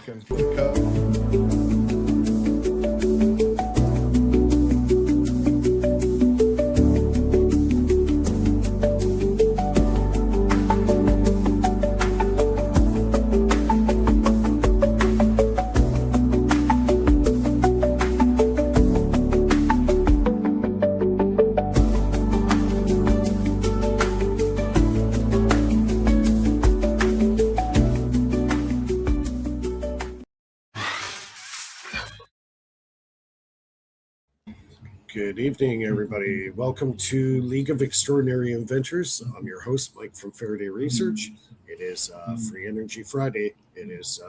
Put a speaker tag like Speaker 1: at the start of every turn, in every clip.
Speaker 1: talking. Because
Speaker 2: Good evening, everybody. Welcome to League of Extraordinary Inventors. I'm your host, Mike from Faraday Research. It is Free Energy Friday. It is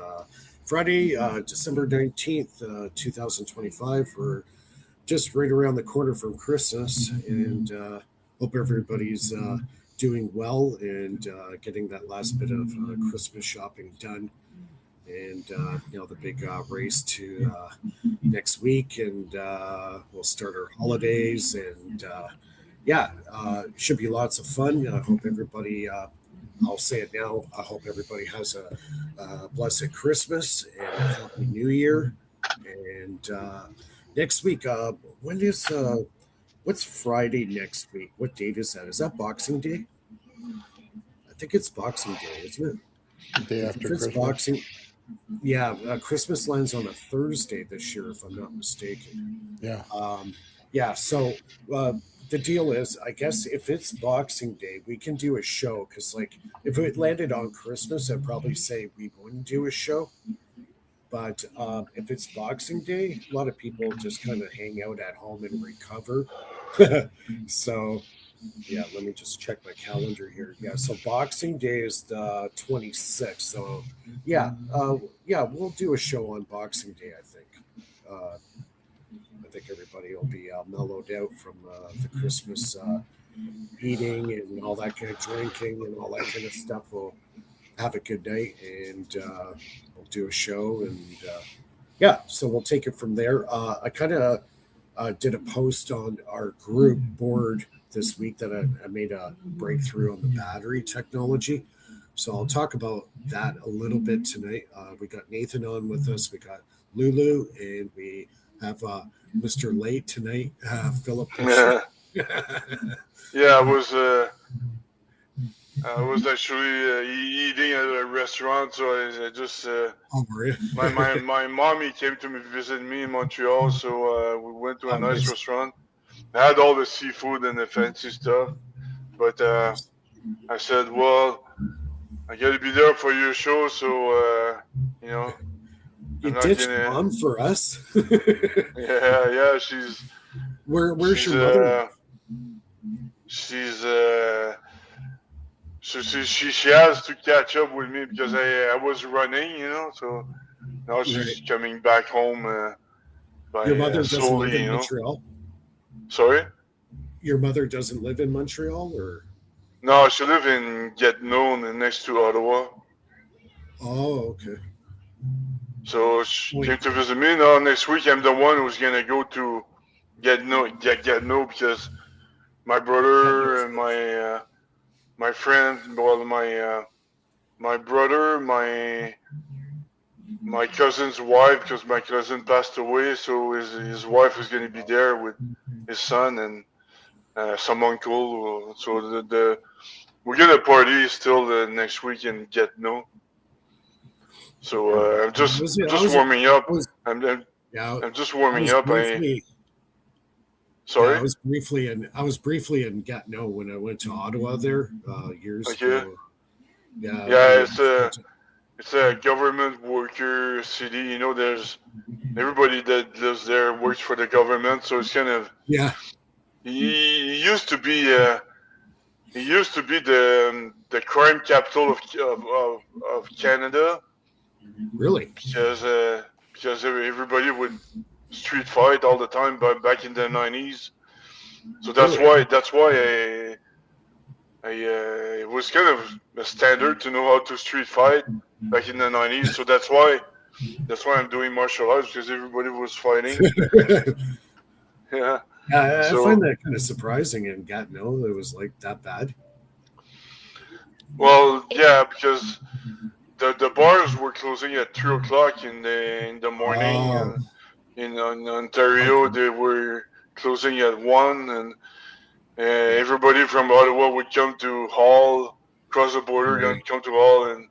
Speaker 2: Friday, December 19th, 2025. We're just right around the corner from Christmas, and hope everybody's doing well and getting that last bit of Christmas shopping done. And the big race to next week, and we'll start our holidays, and should be lots of fun. I hope everybody, I'll say it now, I hope everybody has a blessed Christmas and a happy New Year. And next week, what's Friday next week? What date is that? Is that Boxing Day? I think it's Boxing Day, isn't it?
Speaker 1: the day after
Speaker 2: If it's
Speaker 1: Christmas.
Speaker 2: Boxing, yeah, Christmas lands on a Thursday this year, if I'm not mistaken.
Speaker 1: Yeah.
Speaker 2: So the deal is, I guess if it's Boxing Day, we can do a show, because, like, if it landed on Christmas, I'd probably say we wouldn't do a show. But if it's Boxing Day, a lot of people just kind of hang out at home and recover. So, yeah, let me just check my calendar here. Yeah, so Boxing Day is the 26th. So, we'll do a show on Boxing Day, I think. I think everybody will be mellowed out from the Christmas eating and all that kind of drinking and all that kind of stuff. We'll have a good night, and we'll do a show. And, so we'll take it from there. I kind of did a post on our group board this week that I made a breakthrough on the battery technology. So I'll talk about that a little bit tonight. We got Nathan on with us. We got Lulu, and we have Mr. Late tonight, Philip.
Speaker 3: Yeah, I was actually eating at a restaurant, so I just my mommy came to visit me in Montreal, so we went to a nice restaurant. I had all the seafood and the fancy stuff, but I said, well, I got to be there for your show, so
Speaker 2: You ditched mom for us.
Speaker 3: yeah, she's.
Speaker 2: Where's your mother?
Speaker 3: She has to catch up with me because I was running, so now she's coming back home by
Speaker 2: your mother doesn't
Speaker 3: slowly,
Speaker 2: live in Montreal?
Speaker 3: Sorry?
Speaker 2: Your mother doesn't live in Montreal, or?
Speaker 3: No, she lives in Gatineau, next to Ottawa.
Speaker 2: Oh, okay.
Speaker 3: So she came to visit me. Now next week I'm the one who's gonna go to Gatineau because my brother and my friend, well, my brother, my cousin's wife, because my cousin passed away, so his wife is gonna be there with his son and some uncle. So we're gonna party still next week in Gatineau. So I'm just warming up. I'm just warming up. Sorry.
Speaker 2: Yeah, I was briefly in Gatineau when I went to Ottawa there years ago.
Speaker 3: Yeah, it's a government worker city. There's everybody that lives there works for the government, so it's kind of He used to be the crime capital of Canada.
Speaker 2: Really?
Speaker 3: Because everybody would street fight all the time back in the 90s. So that's why it was kind of a standard to know how to street fight back in the 90s. So that's why I'm doing martial arts, because everybody was fighting. Yeah.
Speaker 2: I find that kind of surprising in Gatineau. It was like that bad.
Speaker 3: Well, yeah, because the bars were closing at 3 o'clock in the morning,
Speaker 2: Oh,
Speaker 3: and in Ontario
Speaker 2: okay.
Speaker 3: they were closing at 1, and everybody from Ottawa would come to Hall, cross the border,
Speaker 2: Right.
Speaker 3: come to Hall, and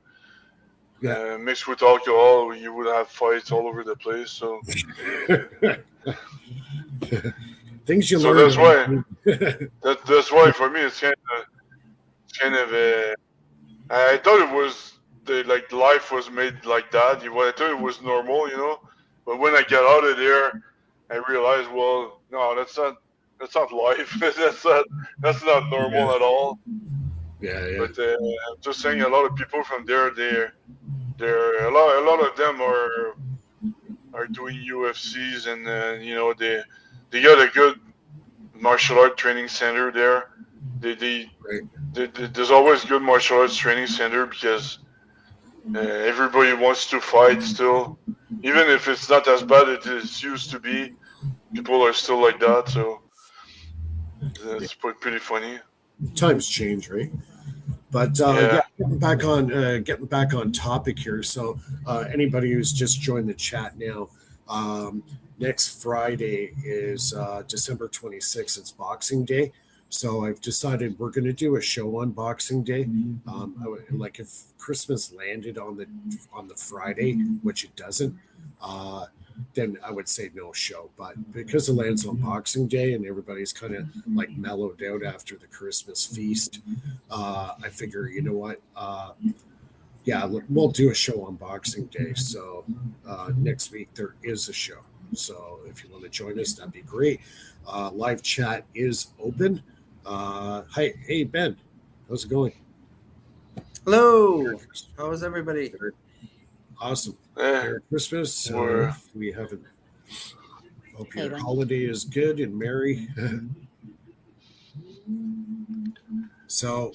Speaker 2: Yeah.
Speaker 3: mixed with alcohol. You would have fights all over the place. So
Speaker 2: Things you
Speaker 3: so
Speaker 2: learn.
Speaker 3: that's why for me it's kind of I thought it was like life was made like that. I thought it was normal, But when I got out of there, I realized, well, no, that's not life. that's not normal
Speaker 2: Yeah.
Speaker 3: at all.
Speaker 2: Yeah.
Speaker 3: But I'm just saying, a lot of people from there, a lot of them are doing UFCs, and they got a good martial art training center there. They, they,
Speaker 2: Right.
Speaker 3: there's always good martial arts training center because everybody wants to fight still, even if it's not as bad as it used to be. People are still like that, so
Speaker 2: Yeah.
Speaker 3: that's pretty funny.
Speaker 2: Times change, right? But
Speaker 3: Yeah.
Speaker 2: yeah, getting back on topic here. So anybody who's just joined the chat now, next Friday is December 26th. It's Boxing Day. So I've decided we're going to do a show on Boxing Day. Like if Christmas landed on the Friday, which it doesn't, then I would say no show. But because it lands on Boxing Day and everybody's kind of like mellowed out after the Christmas feast, I figure, you know what? Yeah, we'll do a show on Boxing Day. So next week there is a show. So if you want to join us, that'd be great. Live chat is open. Hi, hey Ben, how's it going?
Speaker 4: Hello. How is everybody?
Speaker 2: Awesome.
Speaker 3: Eh,
Speaker 2: Merry Christmas.
Speaker 3: we're
Speaker 2: If we haven't. Hope
Speaker 5: Hey,
Speaker 2: your
Speaker 5: Ben.
Speaker 2: holiday is good and merry. So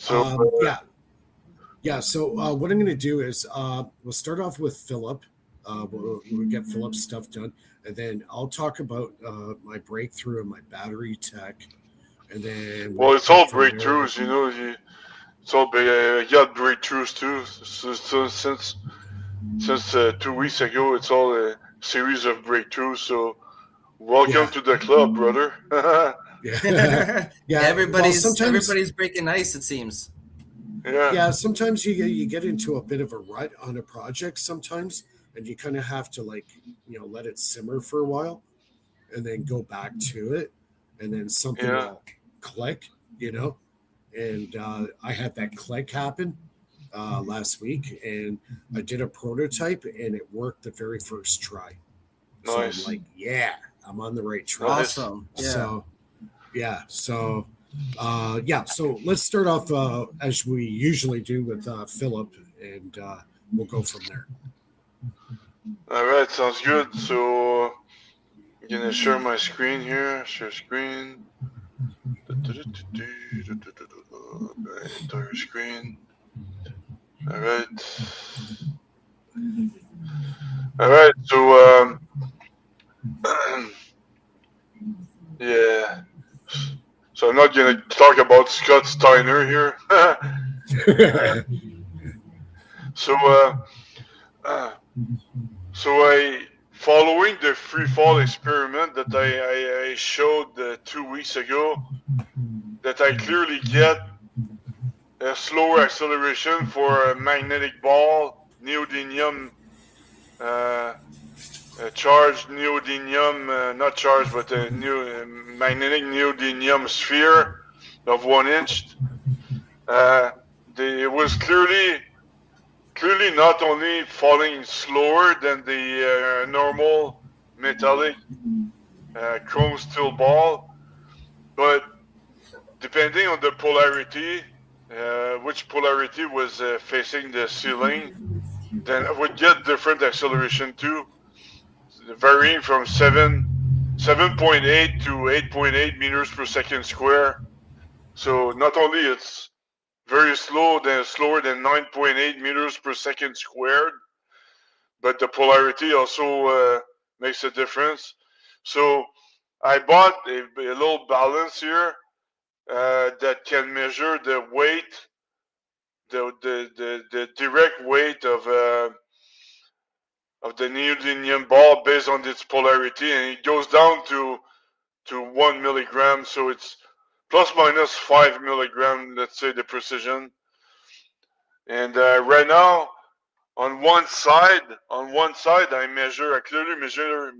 Speaker 2: yeah. So what I'm going to do is we'll start off with Philip. We'll get Philip's stuff done, and then I'll talk about my breakthrough and my battery tech, and then
Speaker 3: well,
Speaker 2: we'll
Speaker 3: it's
Speaker 2: go
Speaker 3: all
Speaker 2: from there.
Speaker 3: breakthroughs, It's all big. Got breakthroughs too. So since 2 weeks ago, it's all a series of breakthroughs. So welcome to the club, brother.
Speaker 2: Yeah, yeah.
Speaker 4: Everybody's breaking ice, it seems.
Speaker 2: Yeah, sometimes you get into a bit of a rut on a project sometimes, and you kind of have to let it simmer for a while, and then go back to it, and then something
Speaker 3: Yeah.
Speaker 2: will click, And I had that click happen last week, and I did a prototype, and it worked the very first try. So
Speaker 3: Nice.
Speaker 2: I'm like, yeah, I'm on the right track.
Speaker 4: Awesome. Yeah.
Speaker 2: So so let's start off as we usually do with Philip, and we'll go from there.
Speaker 3: All right, sounds good. So I'm gonna share my screen here. Share screen. Entire screen. All right. All right. So yeah. So I'm not gonna talk about Scott Steiner here. So following the free fall experiment that I showed 2 weeks ago, that I clearly get a slower acceleration for a magnetic ball, neodymium, charged neodymium, not charged, but a new magnetic neodymium sphere of 1 inch. It was clearly not only falling slower than the normal metallic chrome steel ball, but depending on the polarity, which polarity was facing the ceiling, then I would get different acceleration too, varying from 7.8 to 8.8 meters per second square. So not only it's very slower than 9.8 meters per second squared, but the polarity also makes a difference. So I bought a little balance here that can measure the weight the direct weight of the neodymium ball based on its polarity, and it goes down to 1 milligram, so it's plus minus 5 milligram, let's say, the precision. And right now, on one side, I clearly measure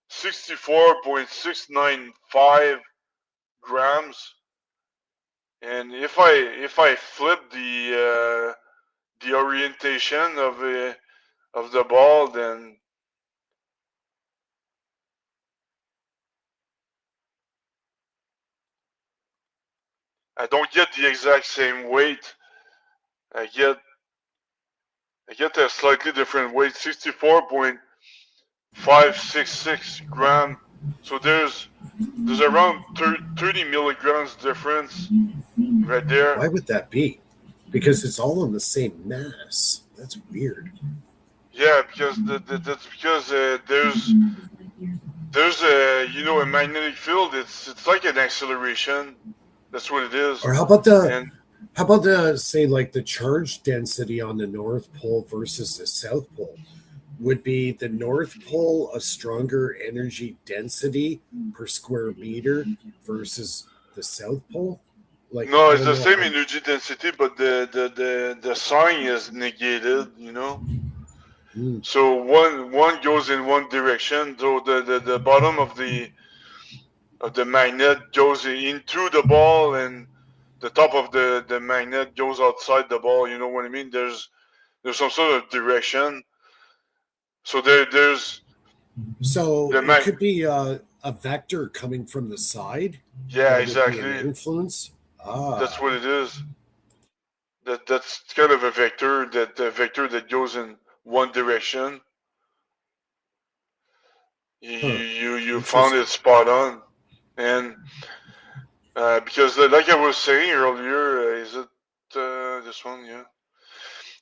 Speaker 3: 64.695 grams. And if I flip the orientation of the ball, then I don't get the exact same weight. I get a slightly different weight, 64.566 gram. So there's around 30 milligrams difference right there.
Speaker 2: Why would that be? Because it's all on the same mass. That's weird.
Speaker 3: Yeah, because that's because there's a magnetic field. It's like an acceleration. That's what it is.
Speaker 2: Or how about say like the charge density on the North Pole versus the South Pole? Would be the North Pole a stronger energy density per square meter versus the South Pole? Like,
Speaker 3: no, it's the same energy density, but the sign is negated. So one goes in one direction. So the bottom of the magnet goes into the ball, and the top of the magnet goes outside the ball. You know what I mean? There's some sort of direction. So there's
Speaker 2: it could be a vector coming from the side.
Speaker 3: Yeah,
Speaker 2: that
Speaker 3: exactly.
Speaker 2: Would be an influence.
Speaker 3: That's what it is. That's kind of a vector that goes in one direction. You found it spot on, and because like I was saying earlier, is it this one? Yeah.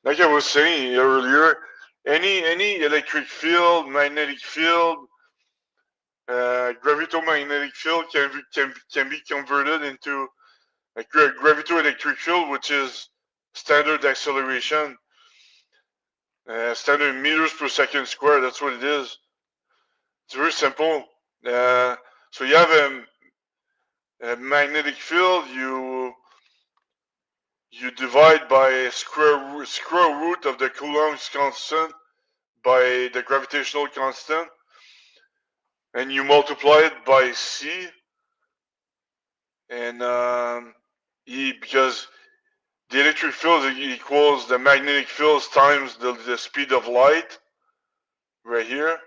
Speaker 3: Like I was saying earlier, any electric field, magnetic field, gravitomagnetic field can be converted into a gravitoelectric field, which is standard acceleration, standard meters per second square. That's what it is. It's very simple. So you have a magnetic field. You divide by square root of the Coulomb's constant by the gravitational constant, and you multiply it by c. And because the electric field equals the magnetic field times the speed of light, right here.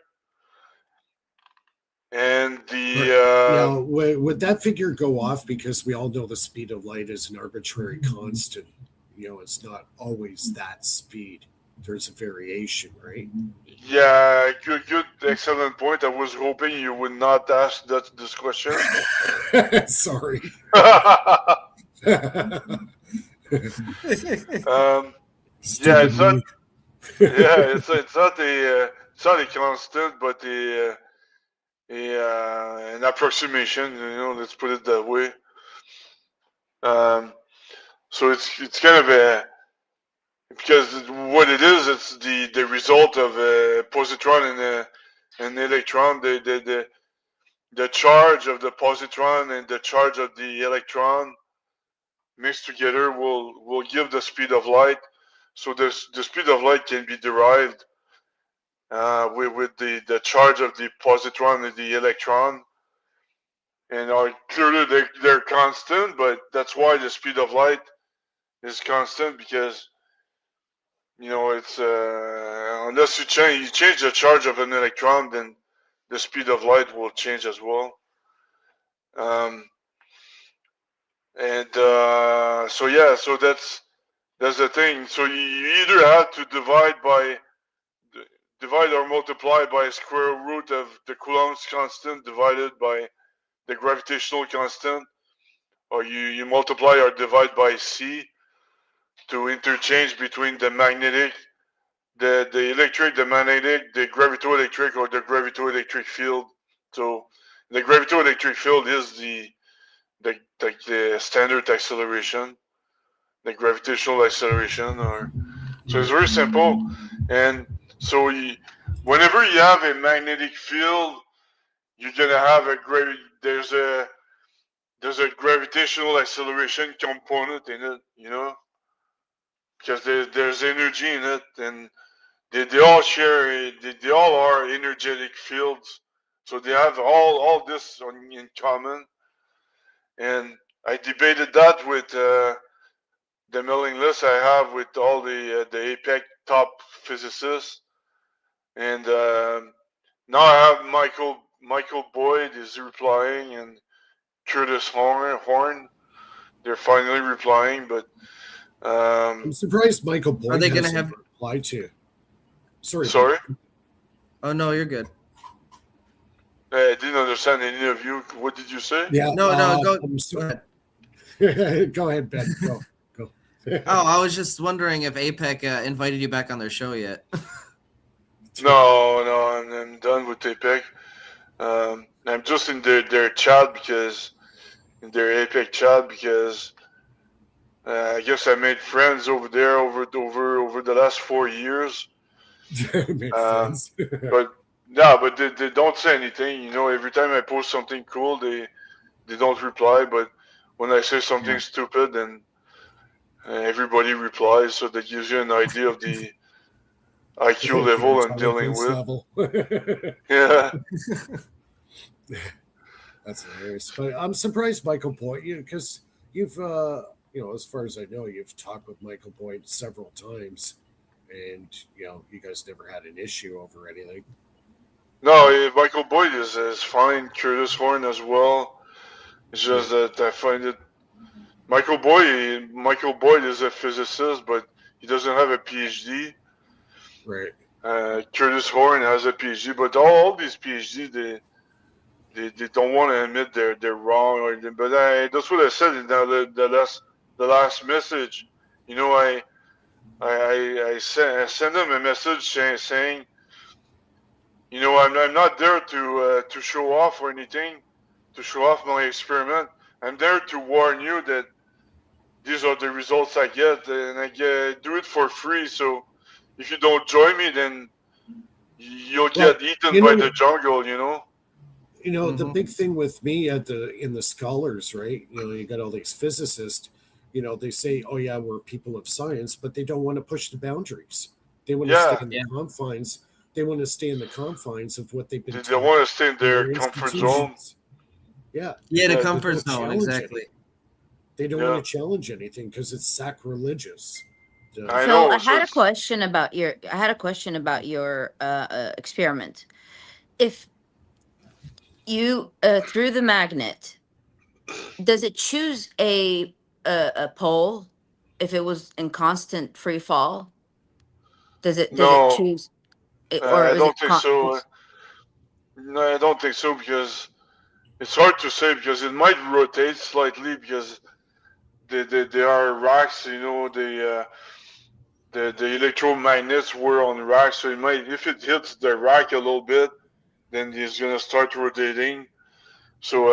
Speaker 3: And
Speaker 2: now, would that figure go off? Because we all know the speed of light is an arbitrary constant. It's not always that speed. There's a variation, right?
Speaker 3: Yeah, good, excellent point. I was hoping you would not ask this question.
Speaker 2: Sorry.
Speaker 3: Yeah, it's not. Yeah, it's not a constant, but an approximation. Let's put it that way. So it's kind of because what it is, it's the result of a positron and an electron. The charge of the positron and the charge of the electron mixed together will give the speed of light. So the speed of light can be derived with the charge of the positron and the electron, and clearly they're constant, but that's why the speed of light is constant, because it's unless you change the charge of an electron, then the speed of light will change as well. So yeah, so that's the thing. So you either have to divide or multiply by square root of the Coulomb's constant divided by the gravitational constant, or you multiply or divide by c to interchange between the magnetic, the electric, the magnetic, the gravitoelectric, or the gravitoelectric field. So the gravitoelectric field is the standard acceleration. the gravitational acceleration, or so it's very simple. And so whenever you have a magnetic field, you're gonna have there's a gravitational acceleration component in it, because there's energy in it, and they all share, they all are energetic fields, so they have all this in common. And I debated that with the mailing list I have with all the APEC top physicists, and now I have Michael Boyd is replying, and Curtis Horn. They're finally replying, but
Speaker 2: I'm surprised Michael Boyd
Speaker 4: are they
Speaker 2: hasn't
Speaker 4: gonna have
Speaker 2: replied to. Sorry.
Speaker 4: Oh no, you're good.
Speaker 3: I didn't understand any of you. What did you say?
Speaker 2: Yeah.
Speaker 4: No, go
Speaker 2: ahead. Go ahead, Ben. Go.
Speaker 4: Oh, I was just wondering if APEC invited you back on their show yet.
Speaker 3: No, I'm done with APEC. I'm just in their chat in their APEC chat because I guess I made friends over there over the last 4 years.
Speaker 2: Made friends.
Speaker 3: but they don't say anything. Every time I post something cool, they don't reply. But when I say something stupid, then everybody replies. So that gives you an idea of the IQ level I'm dealing with.
Speaker 2: Level.
Speaker 3: Yeah.
Speaker 2: That's hilarious. But I'm surprised Michael Boyd, because you've, as far as I know, you've talked with Michael Boyd several times, and you guys never had an issue over anything.
Speaker 3: No, Michael Boyd is fine. Curtis Horn as well. It's just that I find it. Michael Boyd is a physicist, but he doesn't have a PhD.
Speaker 2: Right.
Speaker 3: Curtis Horn has a PhD, but all these PhD they don't want to admit they're wrong. But that's what I said in the last message. I sent them a message saying, I'm not there to show off or anything, to show off my experiment. I'm there to warn you that these are the results I get, and I do it for free. So if you don't join me, then you'll get eaten by the jungle.
Speaker 2: The big thing with me in the scholars, right? You got all these physicists. They say, "Oh yeah, we're people of science," but they don't want to push the boundaries. They want to stay in the confines. They want to stay in the confines of what they've been.
Speaker 3: They want to stay in their comfort zone.
Speaker 2: Yeah.
Speaker 4: The comfort zone, exactly.
Speaker 2: They don't want to challenge anything because it's sacrilegious.
Speaker 5: I had a question about your experiment. If you through the magnet, does it choose a pole if it was in constant free fall? Does it choose?
Speaker 3: I don't think so. No, I don't think so, because it's hard to say, because it might rotate slightly because they are racks. The electromagnets were on racks, so it might, if it hits the rack a little bit, then it's gonna start rotating. So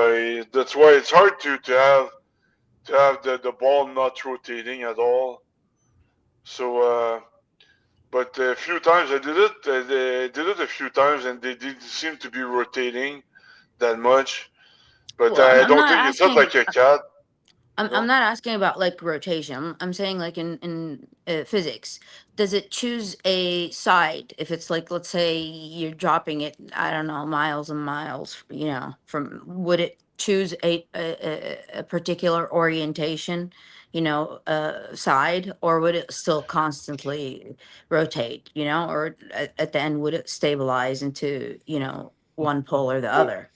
Speaker 3: that's why it's hard to have the ball not rotating at all. So but a few times I did it. I did it a few times, and they didn't seem to be rotating that much. But I don't think it's not like a cat.
Speaker 5: I'm not asking about like rotation. I'm saying like in physics, does it choose a side? If it's like, let's say you're dropping it, I don't know, miles and miles, from, would it choose a particular orientation, side, or would it still constantly rotate, or at the end would it stabilize into, one pole or the other?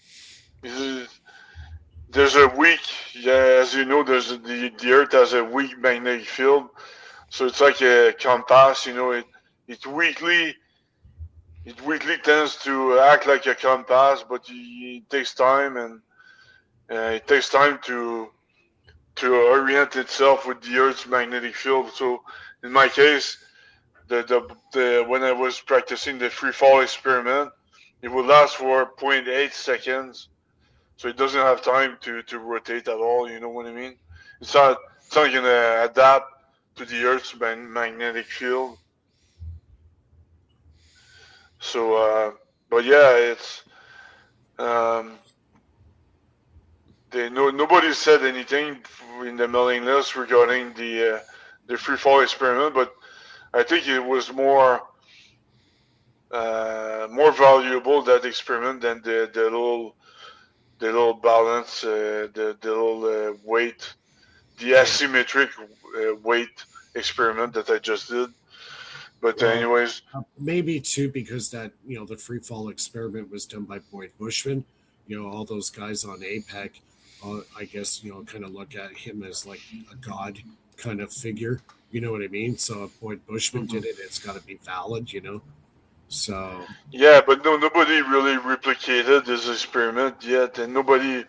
Speaker 3: There's a weak, as you know, there's the Earth has a weak magnetic field, so it's like a compass. It weakly tends to act like a compass, but it takes time, and it takes time to orient itself with the Earth's magnetic field. So in my case, when I was practicing the free fall experiment, it would last for 0.8 seconds. So it doesn't have time to rotate at all. You know what I mean? It's not going to adapt to the Earth's magnetic field. So, but yeah, it's nobody said anything in the mailing list regarding the free fall experiment, but I think it was more valuable, that experiment, than the little balance, the little weight, the asymmetric weight experiment that I just did. But anyways,
Speaker 2: maybe too, because that, the free fall experiment was done by Boyd Bushman. All those guys on APEC, I guess, kind of look at him as like a god kind of figure. You know what I mean? So if Boyd Bushman did it, it's got to be valid, So
Speaker 3: yeah, but nobody really replicated this experiment yet, and nobody,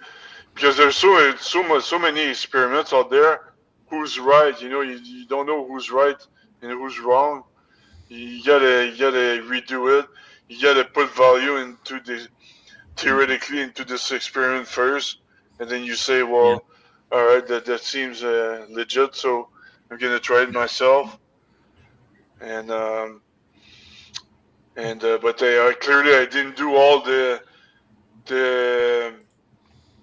Speaker 3: because there's so many experiments out there. Who's right? You don't know who's right and who's wrong. You gotta redo it. You gotta put value theoretically into this experiment first, and then you say, well, all right, that seems legit, so I'm gonna try it myself. And but clearly I didn't do all the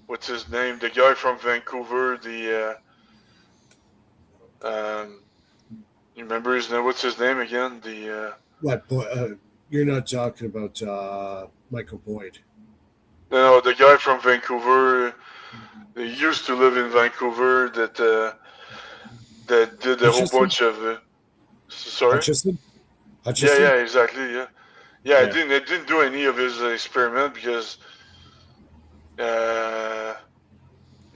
Speaker 3: what's his name, the guy from Vancouver, you remember his name? What's his name again?
Speaker 2: what? You're not talking about Michael Boyd?
Speaker 3: No, the guy from Vancouver. They used to live in Vancouver. That did a whole bunch of. Sorry.
Speaker 2: Hutchison?
Speaker 3: Yeah, exactly. Yeah. I didn't do any of his experiment because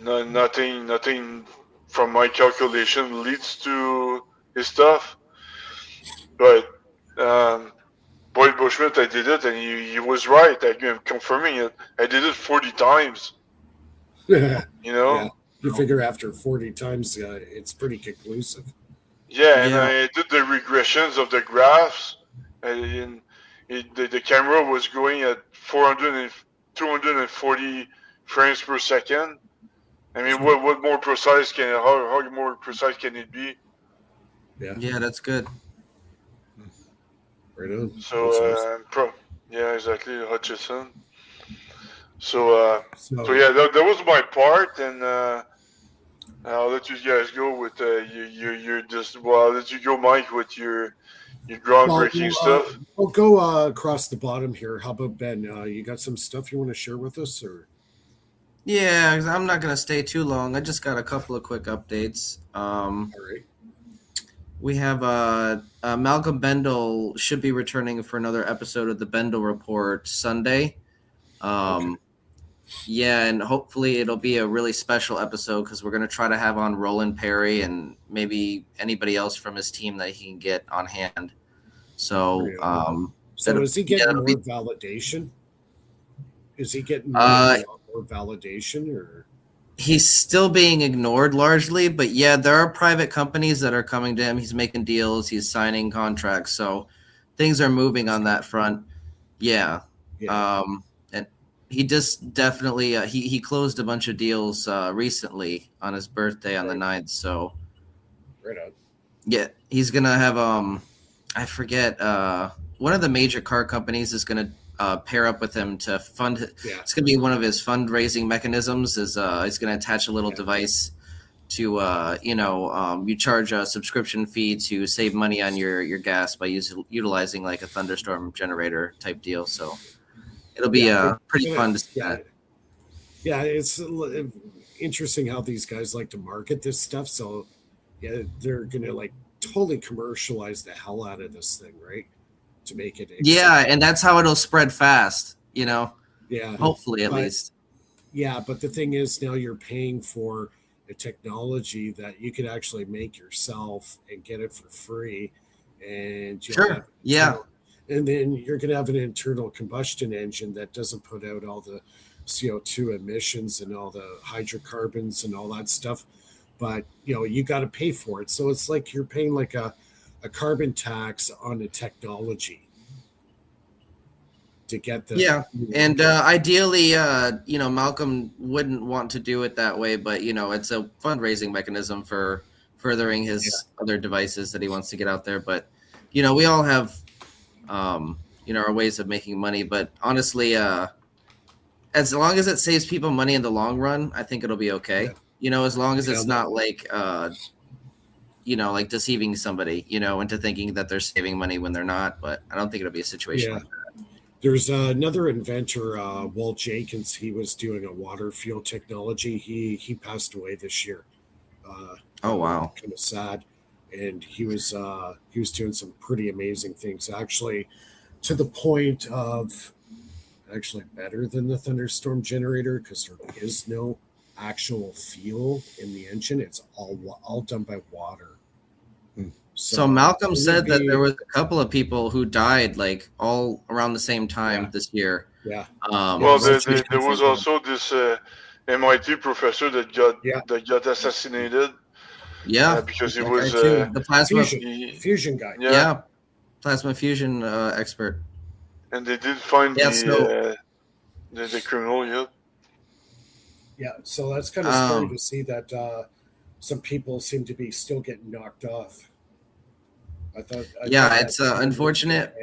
Speaker 3: nothing from my calculation leads to his stuff. But Boyd Bushman, I did it, and he was right. I'm confirming it. I did it 40 times.
Speaker 2: Yeah. You figure after 40 times, it's pretty conclusive.
Speaker 3: Yeah, and I did the regressions of the graphs, and the camera was going at 240 frames per second. I mean, what more precise how more precise can it be?
Speaker 4: Yeah, that's good.
Speaker 2: Right on.
Speaker 3: So, yeah, exactly, Hutchison. So yeah, that was my part, and I'll let you guys go with your just. Well, I'll let you go, Mike, with your groundbreaking stuff.
Speaker 2: We'll go across the bottom here. How about Ben? You got some stuff you want to share with us, or?
Speaker 4: Yeah, I'm not gonna stay too long. I just got a couple of quick updates.
Speaker 2: All right.
Speaker 4: We have Malcolm Bendel should be returning for another episode of the Bendel Report Sunday. Okay. Yeah, and hopefully it'll be a really special episode because we're going to try to have on Roland Perry and maybe anybody else from his team that he can get on hand. So,
Speaker 2: is he getting more validation? Is he getting more validation, or?
Speaker 4: He's still being ignored largely, but yeah, there are private companies that are coming to him. He's making deals. He's signing contracts. So things are moving on that front. Yeah. And he just definitely, he closed a bunch of deals recently on his birthday on the 9th. So
Speaker 2: right on.
Speaker 4: Yeah, he's going to have, I forget, one of the major car companies is going to pair up with him to fund. Yeah. It's going to be one of his fundraising mechanisms. Is he's going to attach a little device to you charge a subscription fee to save money on your gas by utilizing like a thunderstorm generator type deal. So it'll be pretty fun to see that.
Speaker 2: Yeah, it's interesting how these guys like to market this stuff. So yeah, they're going to like totally commercialize the hell out of this thing, right? To make it
Speaker 4: and that's how it'll spread fast, Yeah. Hopefully at least.
Speaker 2: Yeah, but the thing is now you're paying for a technology that you could actually make yourself and get it for free. And
Speaker 4: sure. Yeah.
Speaker 2: And then you're gonna have an internal combustion engine that doesn't put out all the CO2 emissions and all the hydrocarbons and all that stuff. But you gotta pay for it. So it's like you're paying like a carbon tax on the technology to get the
Speaker 4: and ideally Malcolm wouldn't want to do it that way, but it's a fundraising mechanism for furthering his other devices that he wants to get out there. But you know, we all have you know, our ways of making money. But honestly, as long as it saves people money in the long run, I think it'll be okay.
Speaker 2: Yeah.
Speaker 4: You know, as long as it's
Speaker 2: Yeah,
Speaker 4: not like you know, like deceiving somebody, you know, into thinking that they're saving money when they're not. But I don't think it'll be a situation
Speaker 2: Yeah.
Speaker 4: like that.
Speaker 2: There's another inventor, Walt Jenkins. He was doing a water fuel technology. He passed away this year.
Speaker 4: Oh wow.
Speaker 2: Kind of sad. And he was doing some pretty amazing things, actually, to the point of actually better than the thunderstorm generator, because there is no actual fuel in the engine. It's all done by water.
Speaker 4: So Malcolm said that there was a couple of people who died like all around the same time this year.
Speaker 2: Yeah.
Speaker 3: Well, there was also this MIT professor that got assassinated.
Speaker 4: Yeah,
Speaker 3: because he
Speaker 4: that
Speaker 3: was
Speaker 4: guy too. The plasma
Speaker 2: fusion guy.
Speaker 4: Yeah, plasma fusion expert.
Speaker 3: And they did find the criminal yet.
Speaker 2: Yeah, so that's kind of scary to see that some people seem to be still getting knocked off. I thought
Speaker 4: it's unfortunate.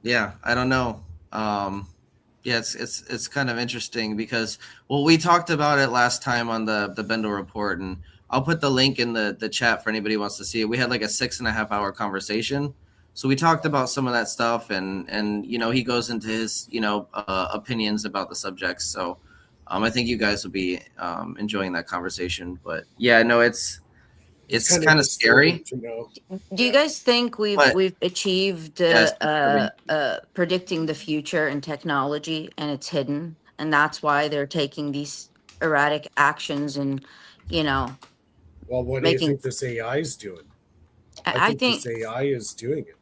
Speaker 4: Yeah, I don't know. Yeah, it's kind of interesting because we talked about it last time on the Bendel report, and I'll put the link in the chat for anybody who wants to see it. We had like a 6.5 hour conversation. So we talked about some of that stuff, and you know, he goes into his, you know, opinions about the subjects. So I think you guys will be enjoying that conversation. But yeah, no, it's kind of scary.
Speaker 5: Do you guys think we've achieved predicting the future in technology, and it's hidden, and that's why they're taking these erratic actions and, you know?
Speaker 2: Well, what do you think this AI is doing? I think this AI is doing it.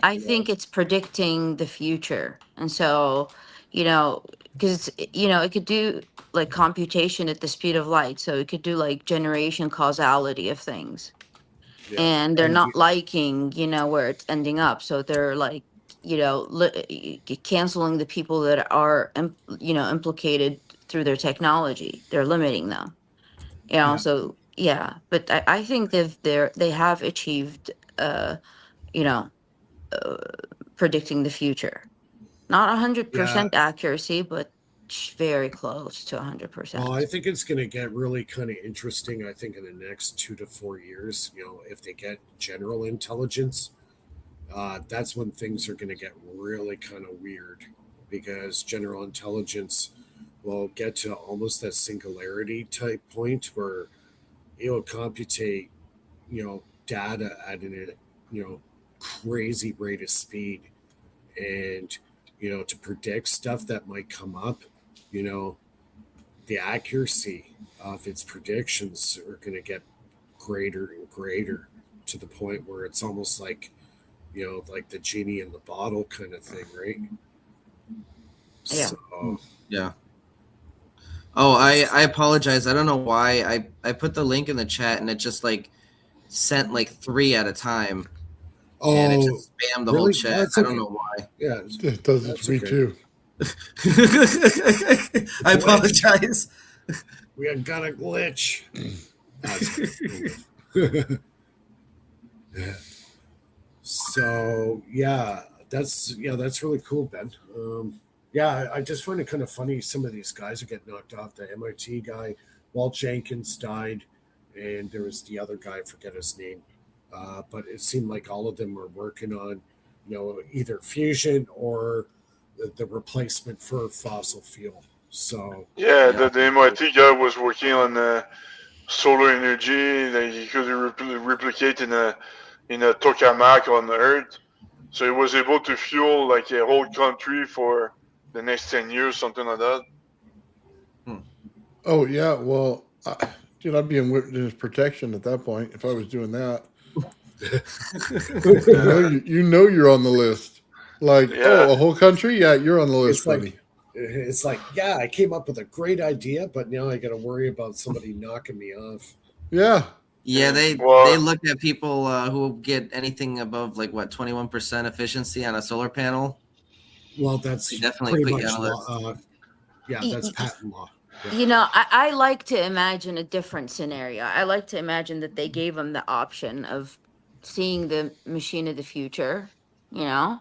Speaker 5: I think it's predicting the future, and so, you know, because you know, it could do like computation at the speed of light, so it could do like generation causality of things, and they're not liking, you know, where it's ending up, so they're like, you know, canceling the people that are you know, implicated through their technology. They're limiting them, you know. So yeah, but I think they have achieved you know, predicting the future. Not 100% accuracy, but very close to 100%.
Speaker 2: Well, I think it's going to get really kind of interesting. I think in the next 2 to 4 years, you know, if they get general intelligence, that's when things are going to get really kind of weird, because general intelligence will get to almost that singularity type point where it'll computate, you know, data at an, you know, crazy rate of speed, and you know, to predict stuff that might come up, you know, the accuracy of its predictions are going to get greater and greater, to the point where it's almost like, you know, like the genie in the bottle kind of thing, right?
Speaker 5: Yeah.
Speaker 2: So,
Speaker 4: yeah. Oh, I apologize. I don't know why I put the link in the chat and it just like sent like 3 at a time. And it just spammed the whole chat. I don't know why.
Speaker 2: Yeah,
Speaker 1: it does it to me too.
Speaker 4: I apologize.
Speaker 2: We have got a glitch. So that's really cool, Ben. I just find it kind of funny. Some of these guys are getting knocked off. The MIT guy, Walt Jenkins, died, and there was the other guy, I forget his name. But it seemed like all of them were working on, you know, either fusion or the replacement for fossil fuel. So
Speaker 3: the MIT guy was working on solar energy that he could replicate in a tokamak on Earth. So he was able to fuel like a whole country for the next 10 years, something like that.
Speaker 1: Oh yeah, well, dude, I'd be in witness protection at that point if I was doing that. you know you're on the list. Like, a whole country? Yeah, you're on the list, buddy.
Speaker 2: It's like, I came up with a great idea, but now I got to worry about somebody knocking me off.
Speaker 1: Yeah.
Speaker 4: Yeah, they look at people who get anything above like 21% efficiency on a solar panel.
Speaker 2: Well, that's
Speaker 4: definitely
Speaker 2: pretty
Speaker 4: put
Speaker 2: much
Speaker 4: you on a list.
Speaker 2: that's patent law.
Speaker 5: You know, I like to imagine a different scenario. I like to imagine that they gave them the option of seeing the machine of the future, you know,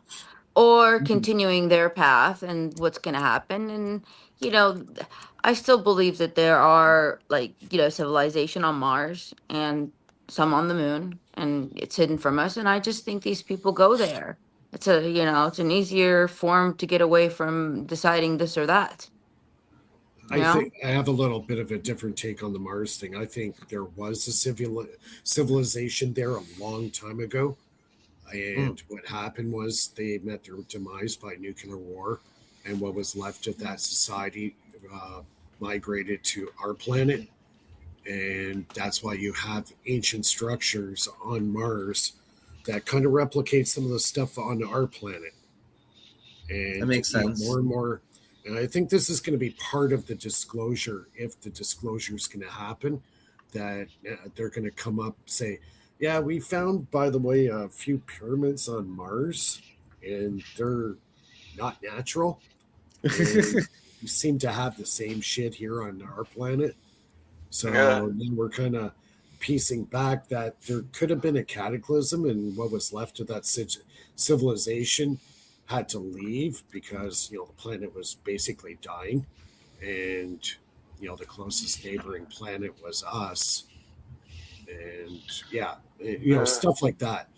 Speaker 5: or continuing their path and what's going to happen. And, you know, I still believe that there are, like, you know, civilization on Mars and some on the moon, and it's hidden from us. And I just think these people go there. It's a, you know, it's an easier form to get away from deciding this or that. You
Speaker 2: I
Speaker 5: know?
Speaker 2: think I have a little bit of a different take on the Mars thing. I think there was a civilization there a long time ago. And what happened was they met their demise by nuclear war. And what was left of that society migrated to our planet. And that's why you have ancient structures on Mars that kind of replicate some of the stuff on our planet.
Speaker 4: That
Speaker 2: And
Speaker 4: makes sense.
Speaker 2: more and more, and I think this is going to be part of the disclosure, if the disclosure is going to happen, that they're going to come up and say, yeah, we found, by the way, a few pyramids on Mars, and they're not natural, and we seem to have the same shit here on our planet. So
Speaker 3: Yeah.
Speaker 2: then we're kind of piecing back that there could have been a cataclysm, and what was left of that civilization had to leave because the planet was basically dying, and the closest neighboring planet was us, and stuff like that.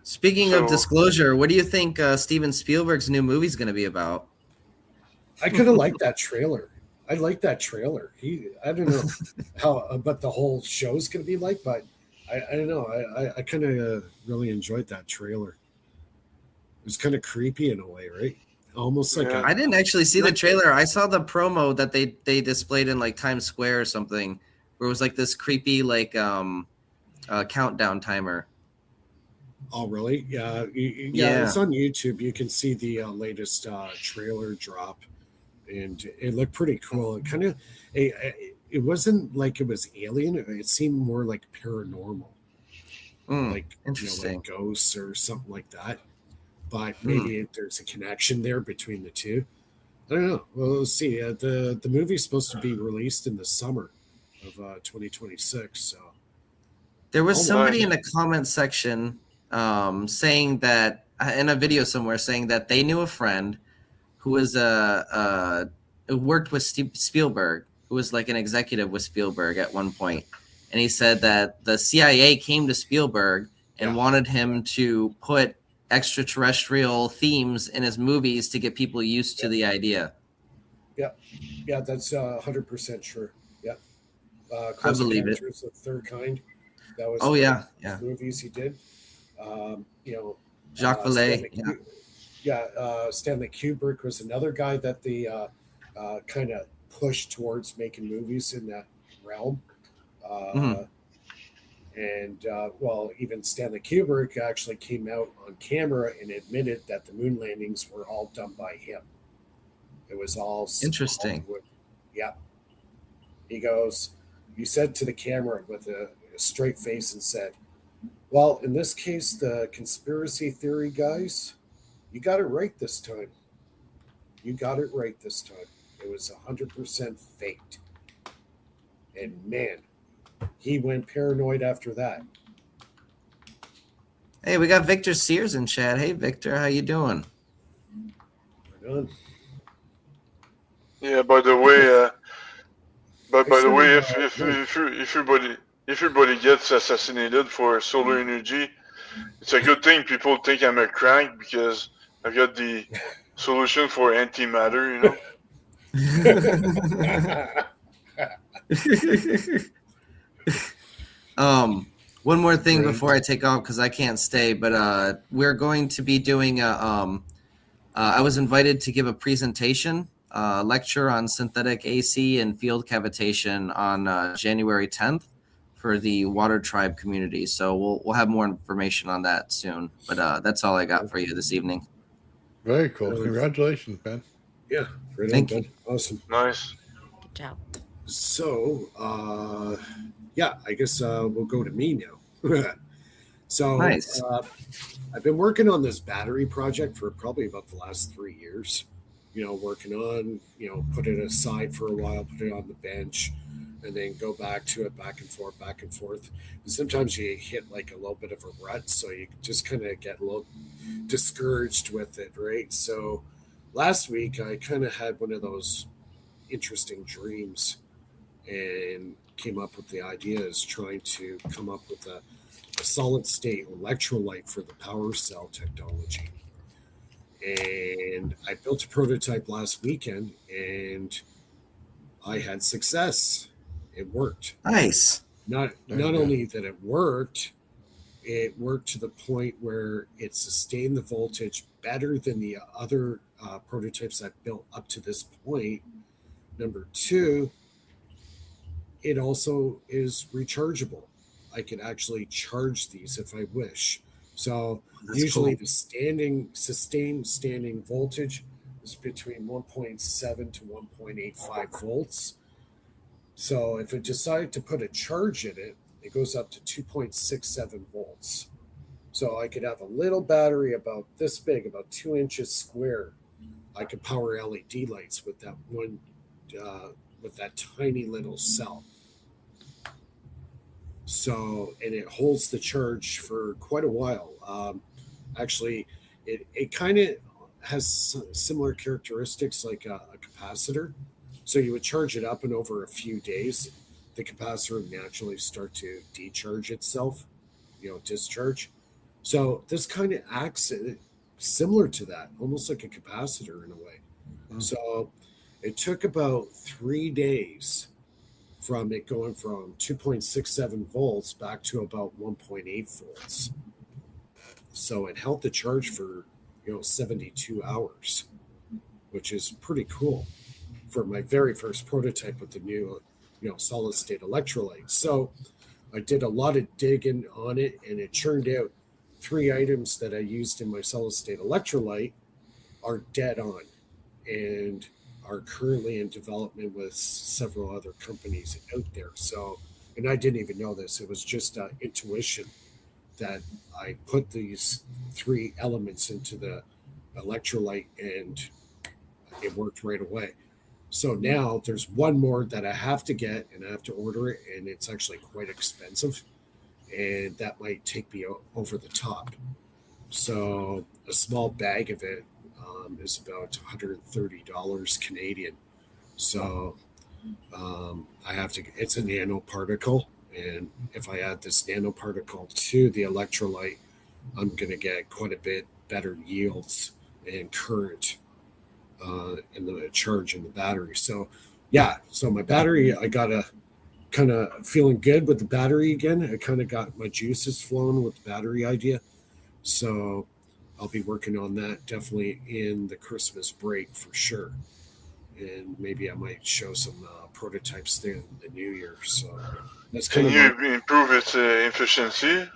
Speaker 4: Speaking of
Speaker 3: So
Speaker 4: disclosure, what do you think Steven Spielberg's new movie is going to be about?
Speaker 2: I kind of like that trailer. I like that trailer. I don't know how, but the whole show's going to be like, but I don't know. I kind of really enjoyed that trailer. It was kind of creepy in a way, right? Almost like
Speaker 4: I didn't actually see the trailer. I saw the promo that they displayed in like Times Square or something, where it was like this creepy like countdown timer.
Speaker 2: Oh, really? Yeah. It's on YouTube. You can see the latest trailer drop, and it looked pretty cool. It kind of, it wasn't like it was alien. It seemed more like paranormal, like
Speaker 4: interesting,
Speaker 2: like ghosts or something like that. But maybe there's a connection there between the two. I don't know. Well, let's see. The movie's supposed to be released in the summer of 2026. So
Speaker 4: there was somebody in the comment section saying that in a video somewhere saying that they knew a friend who was who worked with Spielberg, who was like an executive with Spielberg at one point, and he said that the CIA came to Spielberg and wanted him to put extraterrestrial themes in his movies to get people used to the idea.
Speaker 2: Yeah, that's 100% true. Yeah,
Speaker 4: I believe it.
Speaker 2: The Third Kind. That was movies he did.
Speaker 4: Jacques Vallée.
Speaker 2: Stanley Kubrick was another guy that they kind of pushed towards making movies in that realm. And even Stanley Kubrick actually came out on camera and admitted that the moon landings were all done by him. It was all
Speaker 4: interesting.
Speaker 2: Hollywood. Yeah. He goes, you said to the camera with a straight face and said, well, in this case, the conspiracy theory guys, you got it right this time. You got it right this time. It was 100% faked. And man, he went paranoid after that.
Speaker 4: Hey, we got Victor Sears in chat. Hey, Victor, how you doing?
Speaker 2: Right on.
Speaker 3: Yeah. By the way, if everybody gets assassinated for solar energy, it's a good thing people think I'm a crank because I've got the solution for antimatter.
Speaker 4: One more thing before I take off because I can't stay, but we're going to be doing I was invited to give a presentation lecture on synthetic AC and field cavitation on January 10th for the Water Tribe community. So we'll have more information on that soon. But that's all I got for you this evening.
Speaker 1: Very cool. Congratulations, man.
Speaker 2: Yeah.
Speaker 4: Thank you.
Speaker 2: Awesome.
Speaker 3: Nice.
Speaker 5: Good job.
Speaker 2: So, I guess we'll go to me now. So,
Speaker 4: nice.
Speaker 2: I've been working on this battery project for probably about the last 3 years. working on, put it aside for a while, put it on the bench, and then go back to it, back and forth, back and forth. And sometimes you hit like a little bit of a rut, so you just kind of get a little discouraged with it, right? So last week I kind of had one of those interesting dreams and came up with the idea is trying to come up with a solid state electrolyte for the power cell technology. And I built a prototype last weekend and I had success. It worked.
Speaker 4: Nice.
Speaker 2: Not only that it worked to the point where it sustained the voltage better than the other prototypes I've built up to this point. Number two, it also is rechargeable. I can actually charge these if I wish. So usually the sustained standing voltage is between 1.7 to 1.85 volts. So if I decide to put a charge in it, it goes up to 2.67 volts. So I could have a little battery about this big, about 2 inches square. I could power LED lights with that one, with that tiny little cell. So, and it holds the charge for quite a while. Actually, it kind of has similar characteristics like a capacitor. So you would charge it up, and over a few days, the capacitor would naturally start to decharge itself, discharge. So this kind of acts similar to that, almost like a capacitor in a way. Mm-hmm. So it took about 3 days from it going from 2.67 volts back to about 1.8 volts. So it held the charge for 72 hours, which is pretty cool for my very first prototype with the new solid state electrolyte. So I did a lot of digging on it, and it turned out 3 items that I used in my solid state electrolyte are dead on and are currently in development with several other companies out there. So, and I didn't even know this. It was just intuition that I put these 3 elements into the electrolyte and it worked right away. So now there's one more that I have to get, and I have to order it, and it's actually quite expensive, and that might take me over the top. So a small bag of it is about $130 Canadian. So I have to, it's a nanoparticle, and if I add this nanoparticle to the electrolyte, I'm going to get quite a bit better yields and current in the charge in the battery. So yeah, so my battery, I got a kind of feeling good with the battery again. I kind of got my juices flowing with the battery idea. So I'll be working on that definitely in the Christmas break for sure. And maybe I might show some prototypes there in the new year. So that's kind
Speaker 3: Can you improve its efficiency?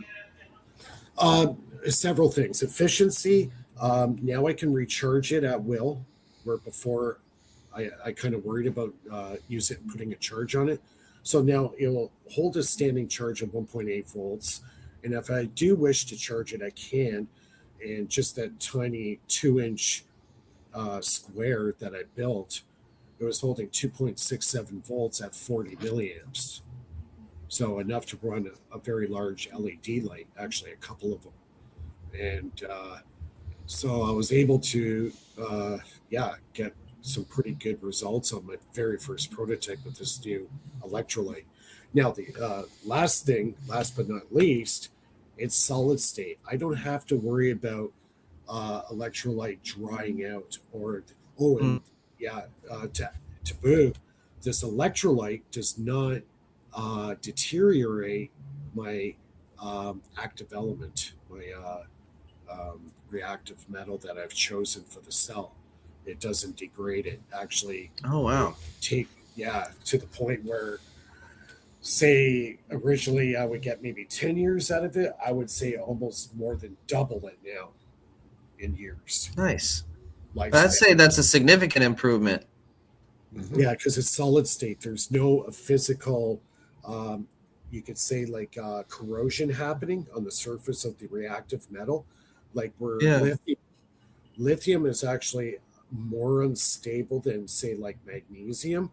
Speaker 2: Several things. Efficiency. Now I can recharge it at will, where before I kind of worried about putting a charge on it. So now it'll hold a standing charge of 1.8 volts. And if I do wish to charge it, I can. And just that tiny 2-inch square that I built, it was holding 2.67 volts at 40 milliamps. So enough to run a very large LED light, actually a couple of them. And so I was able to, get some pretty good results on my very first prototype with this new electrolyte. Now, the last but not least, it's solid state. I don't have to worry about electrolyte drying out to boot, this electrolyte does not deteriorate my active element, my reactive metal that I've chosen for the cell. It doesn't degrade it. Actually, to the point where, say, originally I would get maybe 10 years out of it. I would say almost more than double it now in years.
Speaker 4: Nice. I'd say that's a significant improvement.
Speaker 2: Mm-hmm. Yeah, because it's solid state. There's no physical, you could say, like corrosion happening on the surface of the reactive metal. Like where lithium is actually more unstable than, say, like magnesium.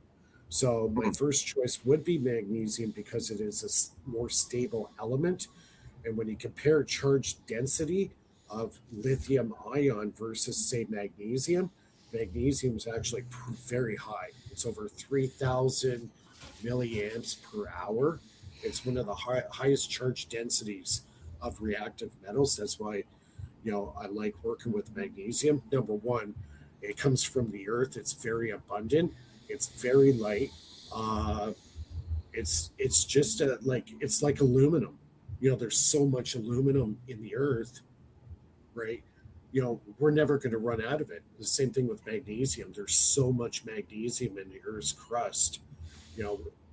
Speaker 2: So my first choice would be magnesium because it is a more stable element. And when you compare charge density of lithium ion versus, say, magnesium, magnesium is actually very high. It's over 3,000 milliamps per hour. It's one of the highest charge densities of reactive metals. That's why, I like working with magnesium. Number one, it comes from the earth. It's very abundant. It's very light. Uh, it's just it's like aluminum. There's so much aluminum in the earth, right? We're never going to run out of it. The same thing with magnesium. There's so much magnesium in the earth's crust. you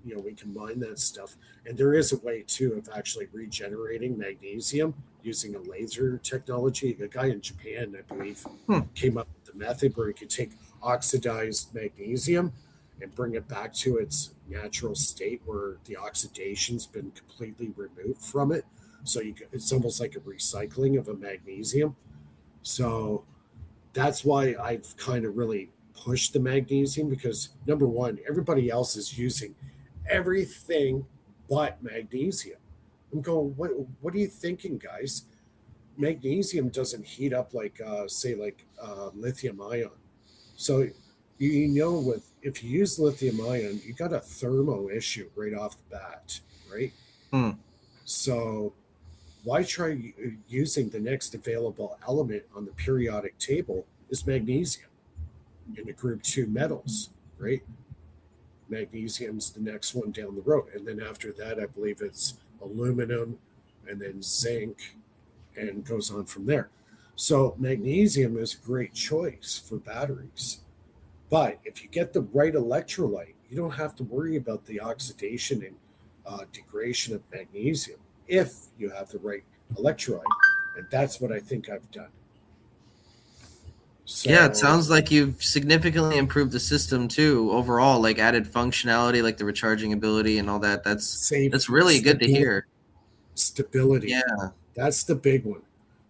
Speaker 2: know we can mine that stuff, and there is a way too of actually regenerating magnesium using a laser technology. A guy in Japan, I believe, came up with the method where you could take oxidized magnesium and bring it back to its natural state where the oxidation's been completely removed from it. So it's almost like a recycling of a magnesium. So that's why I've kind of really pushed the magnesium, because number one, everybody else is using everything but magnesium. I'm going, what are you thinking, guys? Magnesium doesn't heat up like say like lithium ion. So if you use lithium ion, you got a thermo issue right off the bat, right? So why try using the next available element on the periodic table is magnesium in the group 2 metals, right? Magnesium's the next one down the road. And then after that, I believe it's aluminum and then zinc and goes on from there. So magnesium is a great choice for batteries. But if you get the right electrolyte, you don't have to worry about the oxidation and degradation of magnesium if you have the right electrolyte. And that's what I think I've done. So,
Speaker 4: yeah, it sounds like you've significantly improved the system too overall, like added functionality, like the recharging ability and all that. That's really good to hear.
Speaker 2: Stability.
Speaker 4: Yeah.
Speaker 2: That's the big one,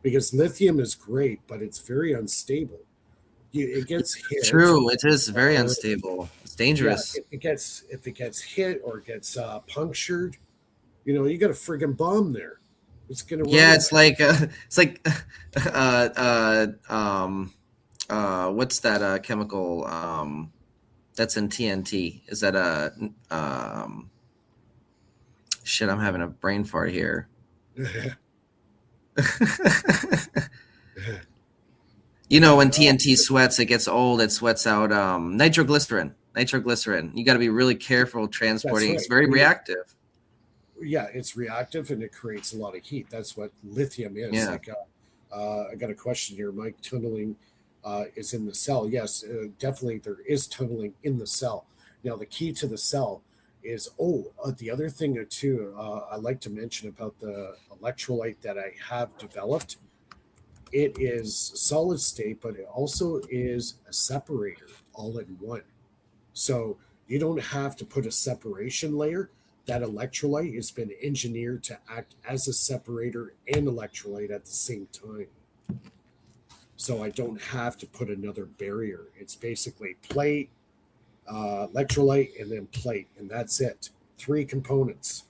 Speaker 2: because lithium is great, but it's very unstable. It gets hit.
Speaker 4: True, it is very unstable. It's dangerous.
Speaker 2: Yeah, if it gets hit or gets punctured, you got a friggin' bomb there. It's gonna.
Speaker 4: Yeah, it's like what's that chemical that's in TNT? Is that shit? I'm having a brain fart here. When TNT sweats, it gets old. It sweats out nitroglycerin. You got to be really careful transporting. Right. It's very reactive.
Speaker 2: Yeah, it's reactive and it creates a lot of heat. That's what lithium is.
Speaker 4: Yeah.
Speaker 2: Like, I got a question here. Mike, tunneling is in the cell. Yes, definitely there is tunneling in the cell. Now, the key to the cell is, the other thing too, I like to mention about the electrolyte that I have developed. It is solid state, but it also is a separator all in one. So you don't have to put a separation layer. That electrolyte has been engineered to act as a separator and electrolyte at the same time. So I don't have to put another barrier. It's basically plate, electrolyte, and then plate, and that's it. 3 components.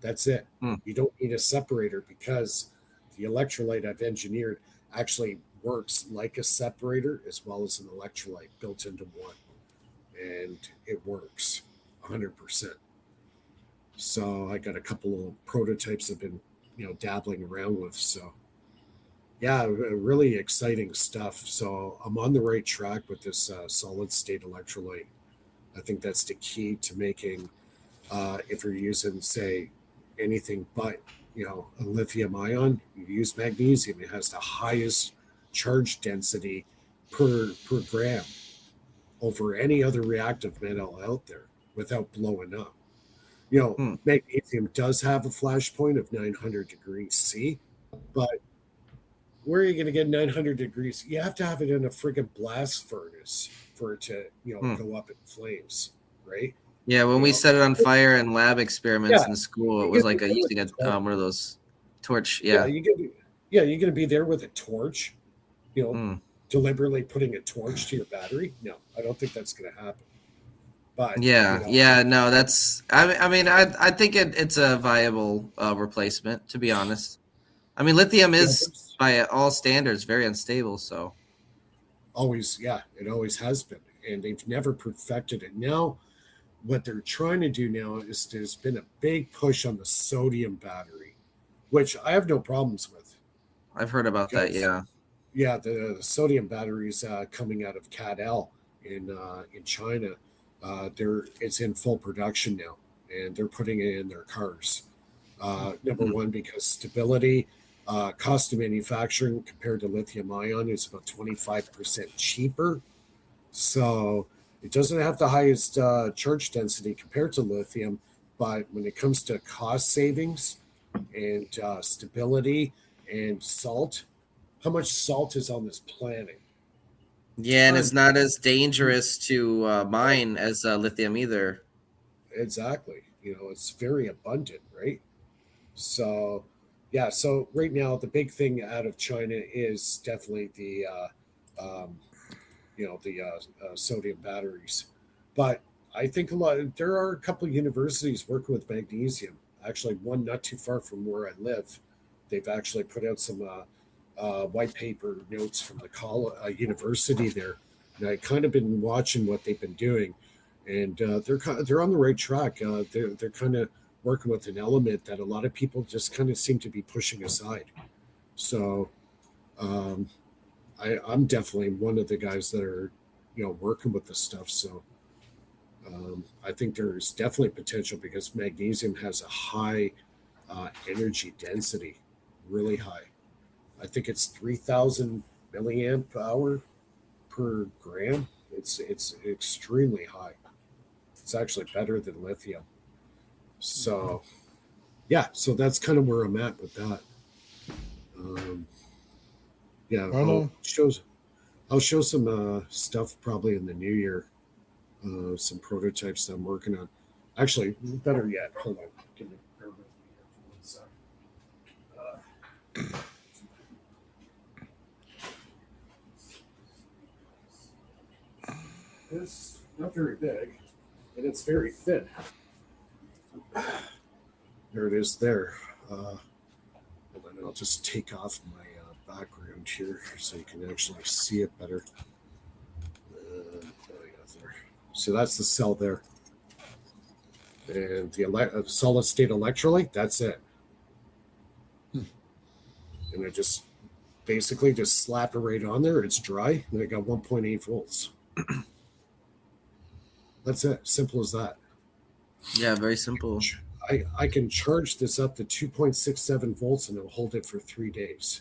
Speaker 2: That's it. You don't need a separator because the electrolyte I've engineered actually works like a separator as well as an electrolyte built into one. And it works 100%. So I got a couple of prototypes I've been, dabbling around with. So yeah, really exciting stuff. So I'm on the right track with this solid state electrolyte. I think that's the key to making, if you're using, say, anything but, a lithium ion, you use magnesium. It has the highest charge density per gram over any other reactive metal out there without blowing up. Magnesium does have a flash point of 900 degrees C, but where are you going to get 900 degrees? You have to have it in a friggin' blast furnace for it to, go up in flames, right?
Speaker 4: Yeah, when we set it on fire in lab experiments in school, it was like using one of those torch. Yeah,
Speaker 2: you're going to be there with a torch, deliberately putting a torch to your battery. No, I don't think that's going to happen. But
Speaker 4: yeah, no, that's. I think it's a viable replacement. To be honest, I mean, lithium is by all standards very unstable. So
Speaker 2: it always has been, and they've never perfected it. Now, what they're trying to do now is there's been a big push on the sodium battery, which I have no problems with.
Speaker 4: I've heard about that.
Speaker 2: Yeah, the sodium batteries coming out of CATL in China, it's in full production now, and they're putting it in their cars. Number one, because stability, cost of manufacturing compared to lithium ion is about 25% cheaper. So it doesn't have the highest charge density compared to lithium, but when it comes to cost savings and stability and salt, how much salt is on this planet?
Speaker 4: Yeah, and it's not as dangerous to mine as lithium either.
Speaker 2: Exactly. It's very abundant, right? So, yeah. So right now, the big thing out of China is definitely the sodium batteries. But I think there are a couple of universities working with magnesium. Actually, one not too far from where I live. They've actually put out some white paper notes from the university there. And I kind of been watching what they've been doing, and they're on the right track. They're kind of working with an element that a lot of people just kind of seem to be pushing aside. So I'm definitely one of the guys that are working with this stuff. So I think there's definitely potential because magnesium has a high energy density, really high. I think it's 3,000 milliamp hour per gram. It's extremely high. It's actually better than lithium. So yeah, so that's kind of where I'm at with that. I'll show some stuff probably in the new year. Some prototypes that I'm working on. Actually, better yet, hold on. Give me bear with me here for 1 sec. It's not very big, and it's very thin. There it is there. Hold on, I'll just take off my background here so you can actually see it better. There. So that's the cell there. And the solid state electrolyte, that's it. And I just basically just slap it right on there. It's dry, and I got 1.8 volts. That's it. Simple as that.
Speaker 4: Yeah, very simple.
Speaker 2: I can charge this up to 2.67 volts, and it'll hold it for 3 days.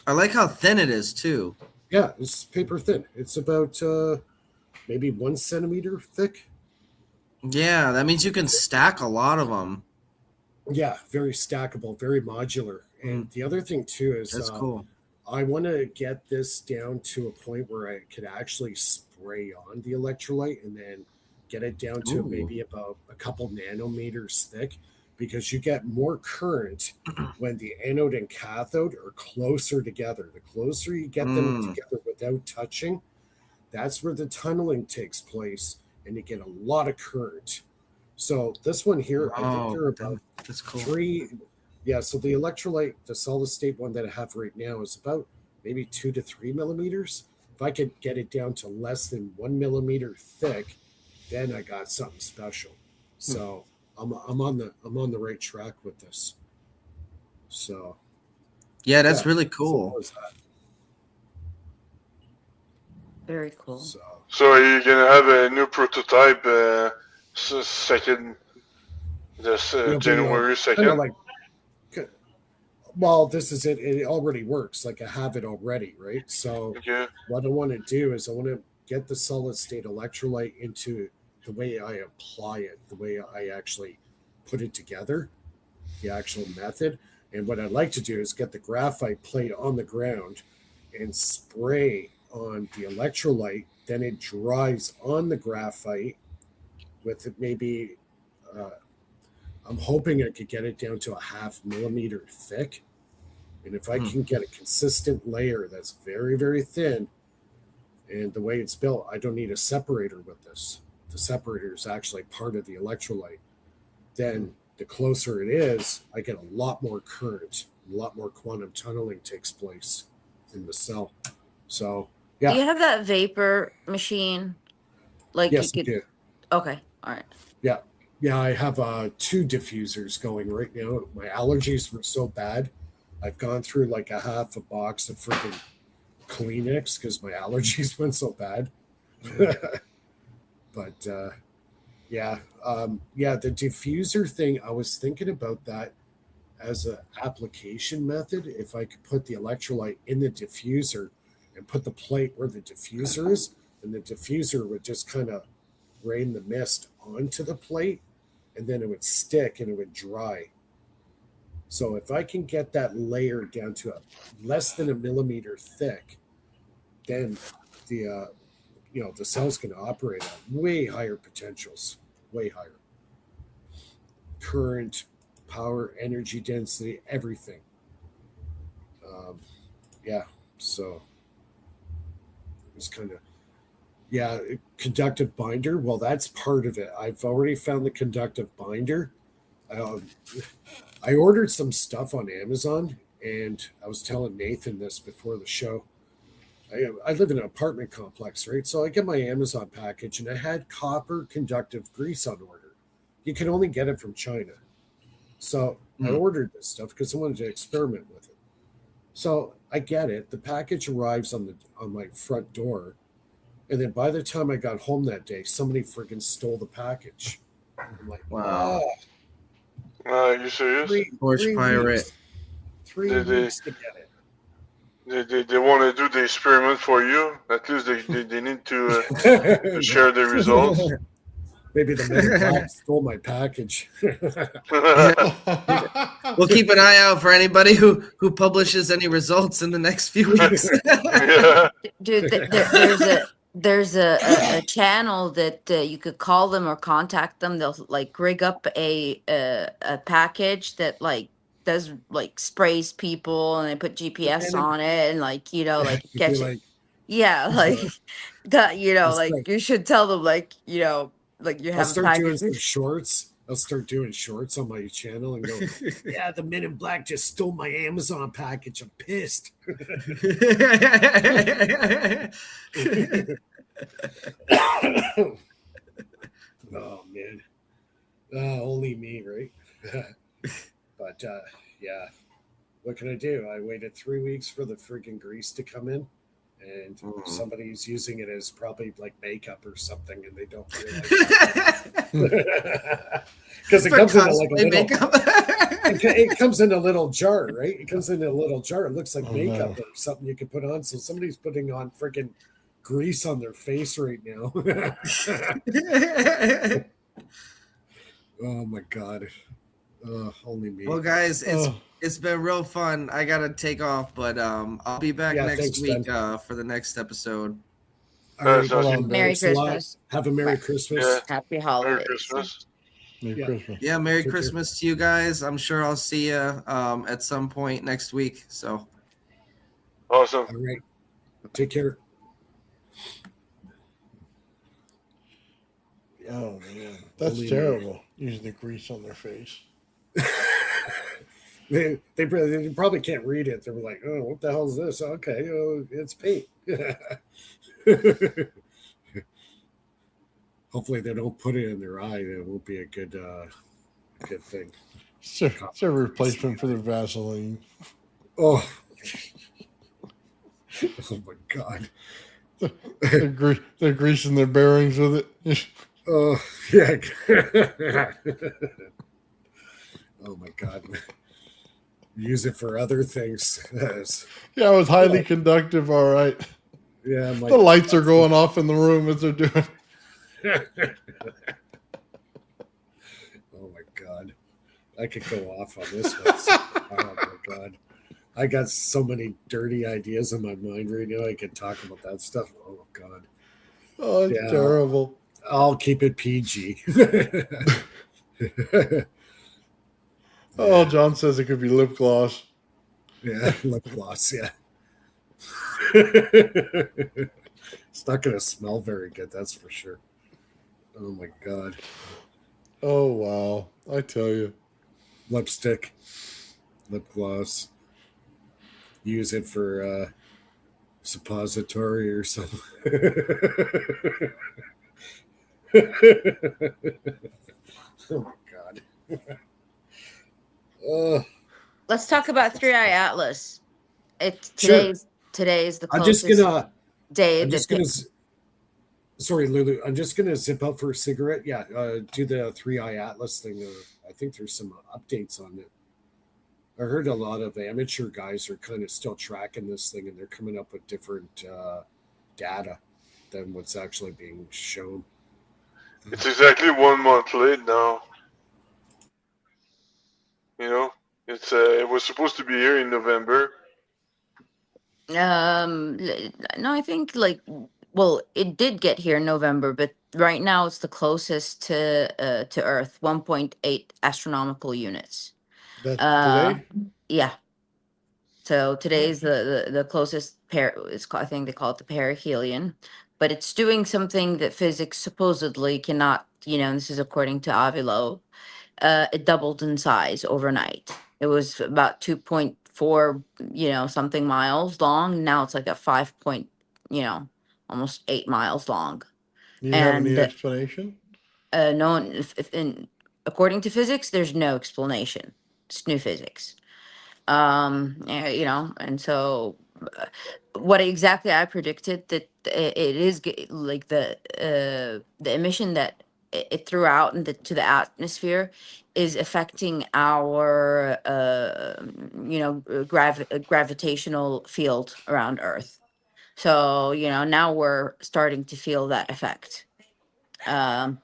Speaker 4: I like how thin it is, too.
Speaker 2: Yeah, it's paper thin. It's about maybe 1 centimeter thick.
Speaker 4: Yeah, that means you can stack a lot of them.
Speaker 2: Yeah, very stackable, very modular. And the other thing, too, is
Speaker 4: that's cool.
Speaker 2: I want to get this down to a point where I could actually spray on the electrolyte and then get it down to maybe about a couple nanometers thick, because you get more current when the anode and cathode are closer together. The closer you get them together without touching, that's where the tunneling takes place, and you get a lot of current. So this one here, I think they're about
Speaker 4: that's cool.
Speaker 2: 3. Yeah, so the electrolyte, the solid state one that I have right now is about maybe 2 to 3 millimeters. If I could get it down to less than 1 millimeter thick, then I got something special. So I'm on the right track with this. So
Speaker 4: yeah, that's really cool.
Speaker 5: Very cool.
Speaker 3: So you're gonna have a new prototype January 2nd.
Speaker 2: Well, this is it. It already works. Like I have it already, right? So what I want to do is I want to get the solid state electrolyte into the way I apply it, the way I actually put it together, the actual method. And what I'd like to do is get the graphite plate on the ground and spray on the electrolyte. Then it dries on the graphite with maybe, I'm hoping I could get it down to a 0.5 millimeter thick. And if I can get a consistent layer that's very, very thin, and the way it's built, I don't need a separator with this. The separator is actually part of the electrolyte. Then the closer it is, I get a lot more current, a lot more quantum tunneling takes place in the cell. So, yeah.
Speaker 5: Do you have that vapor machine? Like
Speaker 2: yes,
Speaker 5: you could.
Speaker 2: I do.
Speaker 5: Okay, all right.
Speaker 2: Yeah. Yeah, I have 2 diffusers going right now. My allergies were so bad. I've gone through like a half a box of freaking Kleenex because my allergies went so bad. But yeah, the diffuser thing, I was thinking about that as an application method. If I could put the electrolyte in the diffuser and put the plate where the diffuser is, and the diffuser would just kind of rain the mist onto the plate, and then it would stick and it would dry. So if I can get that layer down to less than a millimeter thick, then the the cell's can operate at way higher potentials, way higher current, power, energy density, everything. Yeah, so it's kind of conductive binder. Well, that's part of it. I've already found the conductive binder. I ordered some stuff on Amazon, and I was telling Nathan this before the show. I live in an apartment complex, right? So I get my Amazon package, and I had copper conductive grease on order. You can only get it from China. So I ordered this stuff because I wanted to experiment with it. So I get it. The package arrives on my front door, and then by the time I got home that day, somebody freaking stole the package. I'm like,
Speaker 4: wow.
Speaker 3: Are you serious?
Speaker 4: Horse pirate.
Speaker 2: 3 weeks to get it.
Speaker 3: They want to do the experiment for you. At least they need to share the results.
Speaker 2: Maybe the men in black stole my package.
Speaker 4: We'll keep an eye out for anybody who publishes any results in the next few weeks.
Speaker 3: Yeah.
Speaker 5: Dude, there's a channel that you could call them or contact them. They'll like rig up a package that like does like sprays people, and they put GPS on it, and like like catch it. Yeah, like that. Like you should tell them like like you have.
Speaker 2: I'll start doing some shorts. I'll start doing shorts on my channel and go, yeah, the men in black just stole my Amazon package. I'm pissed. Oh, man. Only me, right? But, yeah. What can I do? I waited 3 weeks for the freaking grease to come in. And somebody's using it as probably like makeup or something, and they don't realize because it comes in like a little, it comes in a little jar, right? It comes in a little jar. It looks like makeup or something you can put on. So somebody's putting on freaking grease on their face right now. Oh my god! Only me.
Speaker 4: Well, guys, it's been real fun. I gotta take off, but I'll be back next week for the next episode.
Speaker 2: All right,
Speaker 5: Merry Christmas.
Speaker 2: Have a Merry Christmas.
Speaker 3: Yeah.
Speaker 5: Happy holidays.
Speaker 3: Merry Christmas.
Speaker 1: Merry Christmas.
Speaker 4: Yeah, Merry Christmas to you guys. I'm sure I'll see you at some point next week. So
Speaker 3: Awesome.
Speaker 2: All right. Take care.
Speaker 1: Oh man, that's terrible. Using the grease on their face.
Speaker 2: They probably can't read it. They're like, oh, what the hell is this? Okay, it's paint. Hopefully they don't put it in their eye. That won't be a good thing.
Speaker 1: It's a replacement for the Vaseline.
Speaker 2: Oh. Oh my god.
Speaker 1: They're greasing their bearings with it.
Speaker 2: Oh yeah. Oh my god. Use it for other things.
Speaker 1: Yeah, it was highly conductive. All right.
Speaker 2: Yeah,
Speaker 1: the lights are going off in the room as they're doing.
Speaker 2: Oh my god, I could go off on this one. Oh my god, I got so many dirty ideas in my mind right now. I could talk about that stuff. Oh god.
Speaker 1: Oh, it's terrible.
Speaker 2: I'll keep it PG.
Speaker 1: Oh, John says it could be lip gloss.
Speaker 2: Yeah, lip gloss. Yeah. It's not going to smell very good, that's for sure. Oh my god.
Speaker 1: Oh wow! I tell you.
Speaker 2: Lipstick, lip gloss. Use it for suppository or something. Oh my god. Uh,
Speaker 5: Let's talk about Three Eye Atlas. It
Speaker 2: sure.
Speaker 5: today is the
Speaker 2: I'm just
Speaker 5: closest
Speaker 2: gonna.
Speaker 5: day
Speaker 2: I'm
Speaker 5: that
Speaker 2: just gonna. Sorry, Lulu. I'm just gonna zip out for a cigarette. Yeah. Do the Three Eye Atlas thing. I think there's some updates on it. I heard a lot of amateur guys are kind of still tracking this thing, and they're coming up with different data than what's actually being shown.
Speaker 3: It's exactly 1 month late now. You know, it was supposed to be here in November.
Speaker 5: No, I think like, well, it did get here in November, but right now it's the closest to Earth, 1.8 astronomical units.
Speaker 1: That's
Speaker 5: Uh,
Speaker 1: today.
Speaker 5: yeah. So today's
Speaker 1: Nice.
Speaker 5: the closest pair. I think they call it the perihelion, but it's doing something that physics supposedly cannot. This is according to Avilo. It doubled in size overnight. It was about 2.4, something miles long. Now it's like a 5 point, you know, almost 8 miles long.
Speaker 1: Do you have any
Speaker 5: And
Speaker 1: explanation?
Speaker 5: no one, according to physics, there's no explanation. It's new physics. And so uh, what exactly I predicted that it is like the emission that it threw out to the atmosphere is affecting our gravitational field around Earth. So now we're starting to feel that effect. um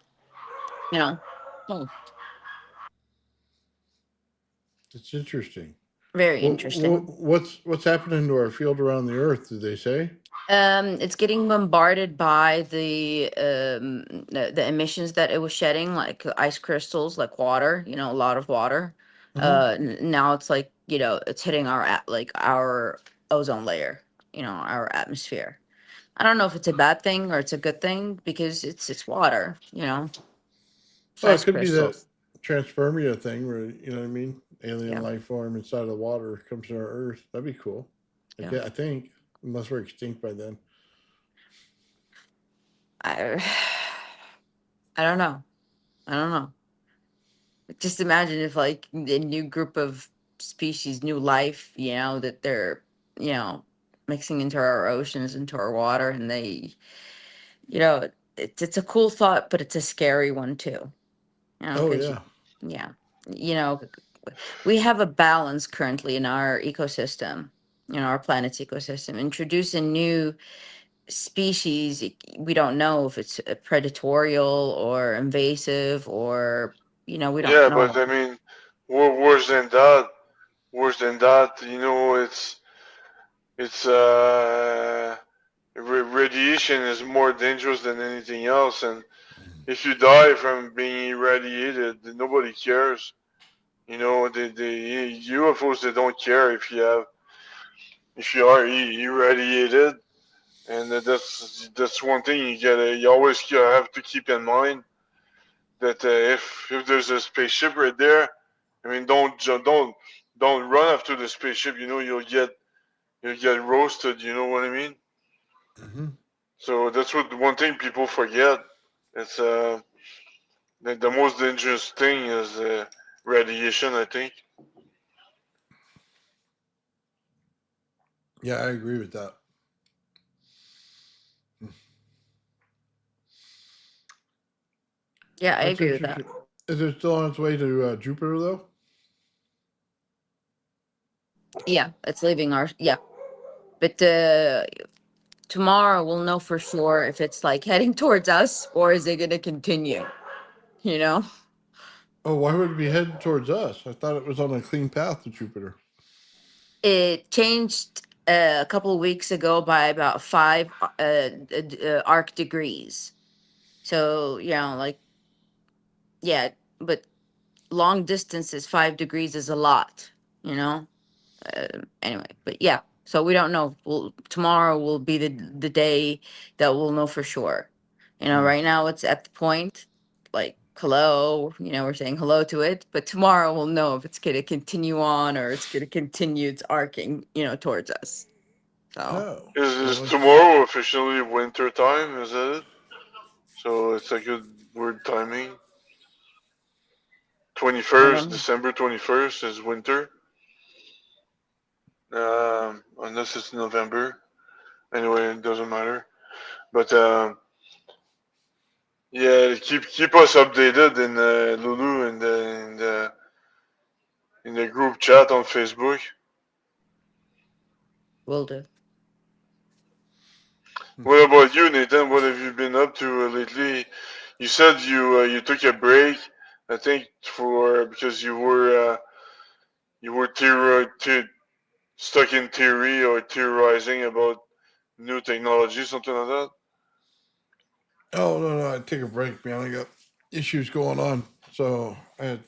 Speaker 5: you know hmm,
Speaker 1: It's interesting.
Speaker 5: Very interesting.
Speaker 1: What's happening to our field around the Earth? Did they say?
Speaker 5: It's getting bombarded by the emissions that it was shedding, like ice crystals, like water. A lot of water.
Speaker 1: Uh-huh.
Speaker 5: Now it's like it's hitting like our ozone layer. Our atmosphere. I don't know if it's a bad thing or it's a good thing because it's water. It's
Speaker 1: Oh, it
Speaker 5: ice
Speaker 1: could be that
Speaker 5: crystals.
Speaker 1: transpermia thing where you know what I mean. Alien
Speaker 5: Yeah,
Speaker 1: life form inside of the water comes to our Earth. That'd be cool.
Speaker 5: yeah.
Speaker 1: I think unless we're extinct by then.
Speaker 5: I I don't know. I don't know. Just imagine if like a new group of species, new life, that they're, you know, mixing into our oceans, into our water, and you know, it's a cool thought, but it's a scary one too.
Speaker 1: Oh
Speaker 5: Because
Speaker 1: yeah.
Speaker 5: yeah, you know, we have a balance currently in our ecosystem, our planet's ecosystem. Introducing new species, we don't know if it's predatorial or invasive or we don't
Speaker 3: Yeah, but
Speaker 5: know.
Speaker 3: I mean, worse than that. Worse than that, it's radiation is more dangerous than anything else, and if you die from being irradiated, nobody cares. The UFOs, they don't care if you are irradiated, and that's one thing you always have to keep in mind that if there's a spaceship right there, I mean, don't run after the spaceship. You'll get roasted. You know what I mean?
Speaker 1: Hmm.
Speaker 3: So that's what one thing people forget. It's the most dangerous thing is radiation, I think.
Speaker 1: Yeah, I agree with that.
Speaker 5: Yeah, I
Speaker 1: That's
Speaker 5: agree with that.
Speaker 1: interesting. Is it still on its way to Jupiter though?
Speaker 5: Yeah, it's leaving our yeah. But tomorrow we'll know for sure if it's like heading towards us or is it gonna continue, you know?
Speaker 1: Oh, why would it be headed towards us? I thought it was on a clean path to Jupiter.
Speaker 5: It changed a couple of weeks ago by about 5 arc degrees. So, like yeah, but long distance is 5 degrees is a lot, you know? Anyway, but yeah, so we don't know. Tomorrow will be the day that we'll know for sure. Right now it's at the point, like, hello, we're saying hello to it, but tomorrow we'll know if it's going to continue on or it's going to continue its arcing, towards us. So
Speaker 3: Is tomorrow officially winter time? Is that it? So it's a good word timing. 21st, December 21st is winter. Unless it's November. Anyway, it doesn't matter. But yeah, keep us updated in Lulu in the group chat on Facebook.
Speaker 5: Will do.
Speaker 3: What about you, Nathan? What have you been up to lately? You said you took a break. I think because you were stuck in theory or theorizing about new technology, something like that.
Speaker 1: Oh no, I take a break, man. I got issues going on, so I'm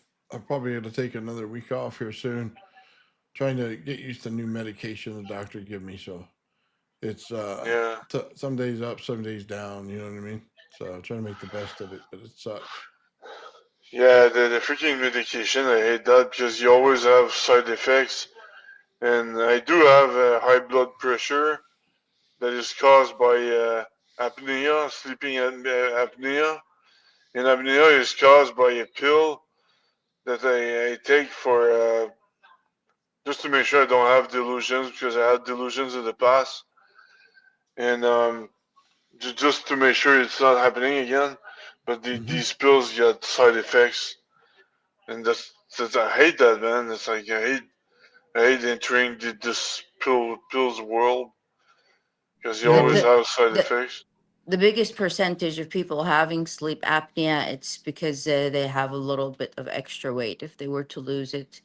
Speaker 1: probably going to take another week off here soon. Trying to get used to new medication the doctor give me, so it's some days up, some days down. You know what I mean? So trying to make the best of it, but it sucks.
Speaker 3: Yeah, the freaking medication, I hate that because you always have side effects. And I do have high blood pressure that is caused by apnea, sleeping apnea. And apnea is caused by a pill that I take for just to make sure I don't have delusions because I had delusions in the past. And just to make sure it's not happening again. But these pills get side effects. And that's I hate that, man. It's like I hate entering this pills world because you always have side effects.
Speaker 5: The biggest percentage of people having sleep apnea, it's because they have a little bit of extra weight. If they were to lose it,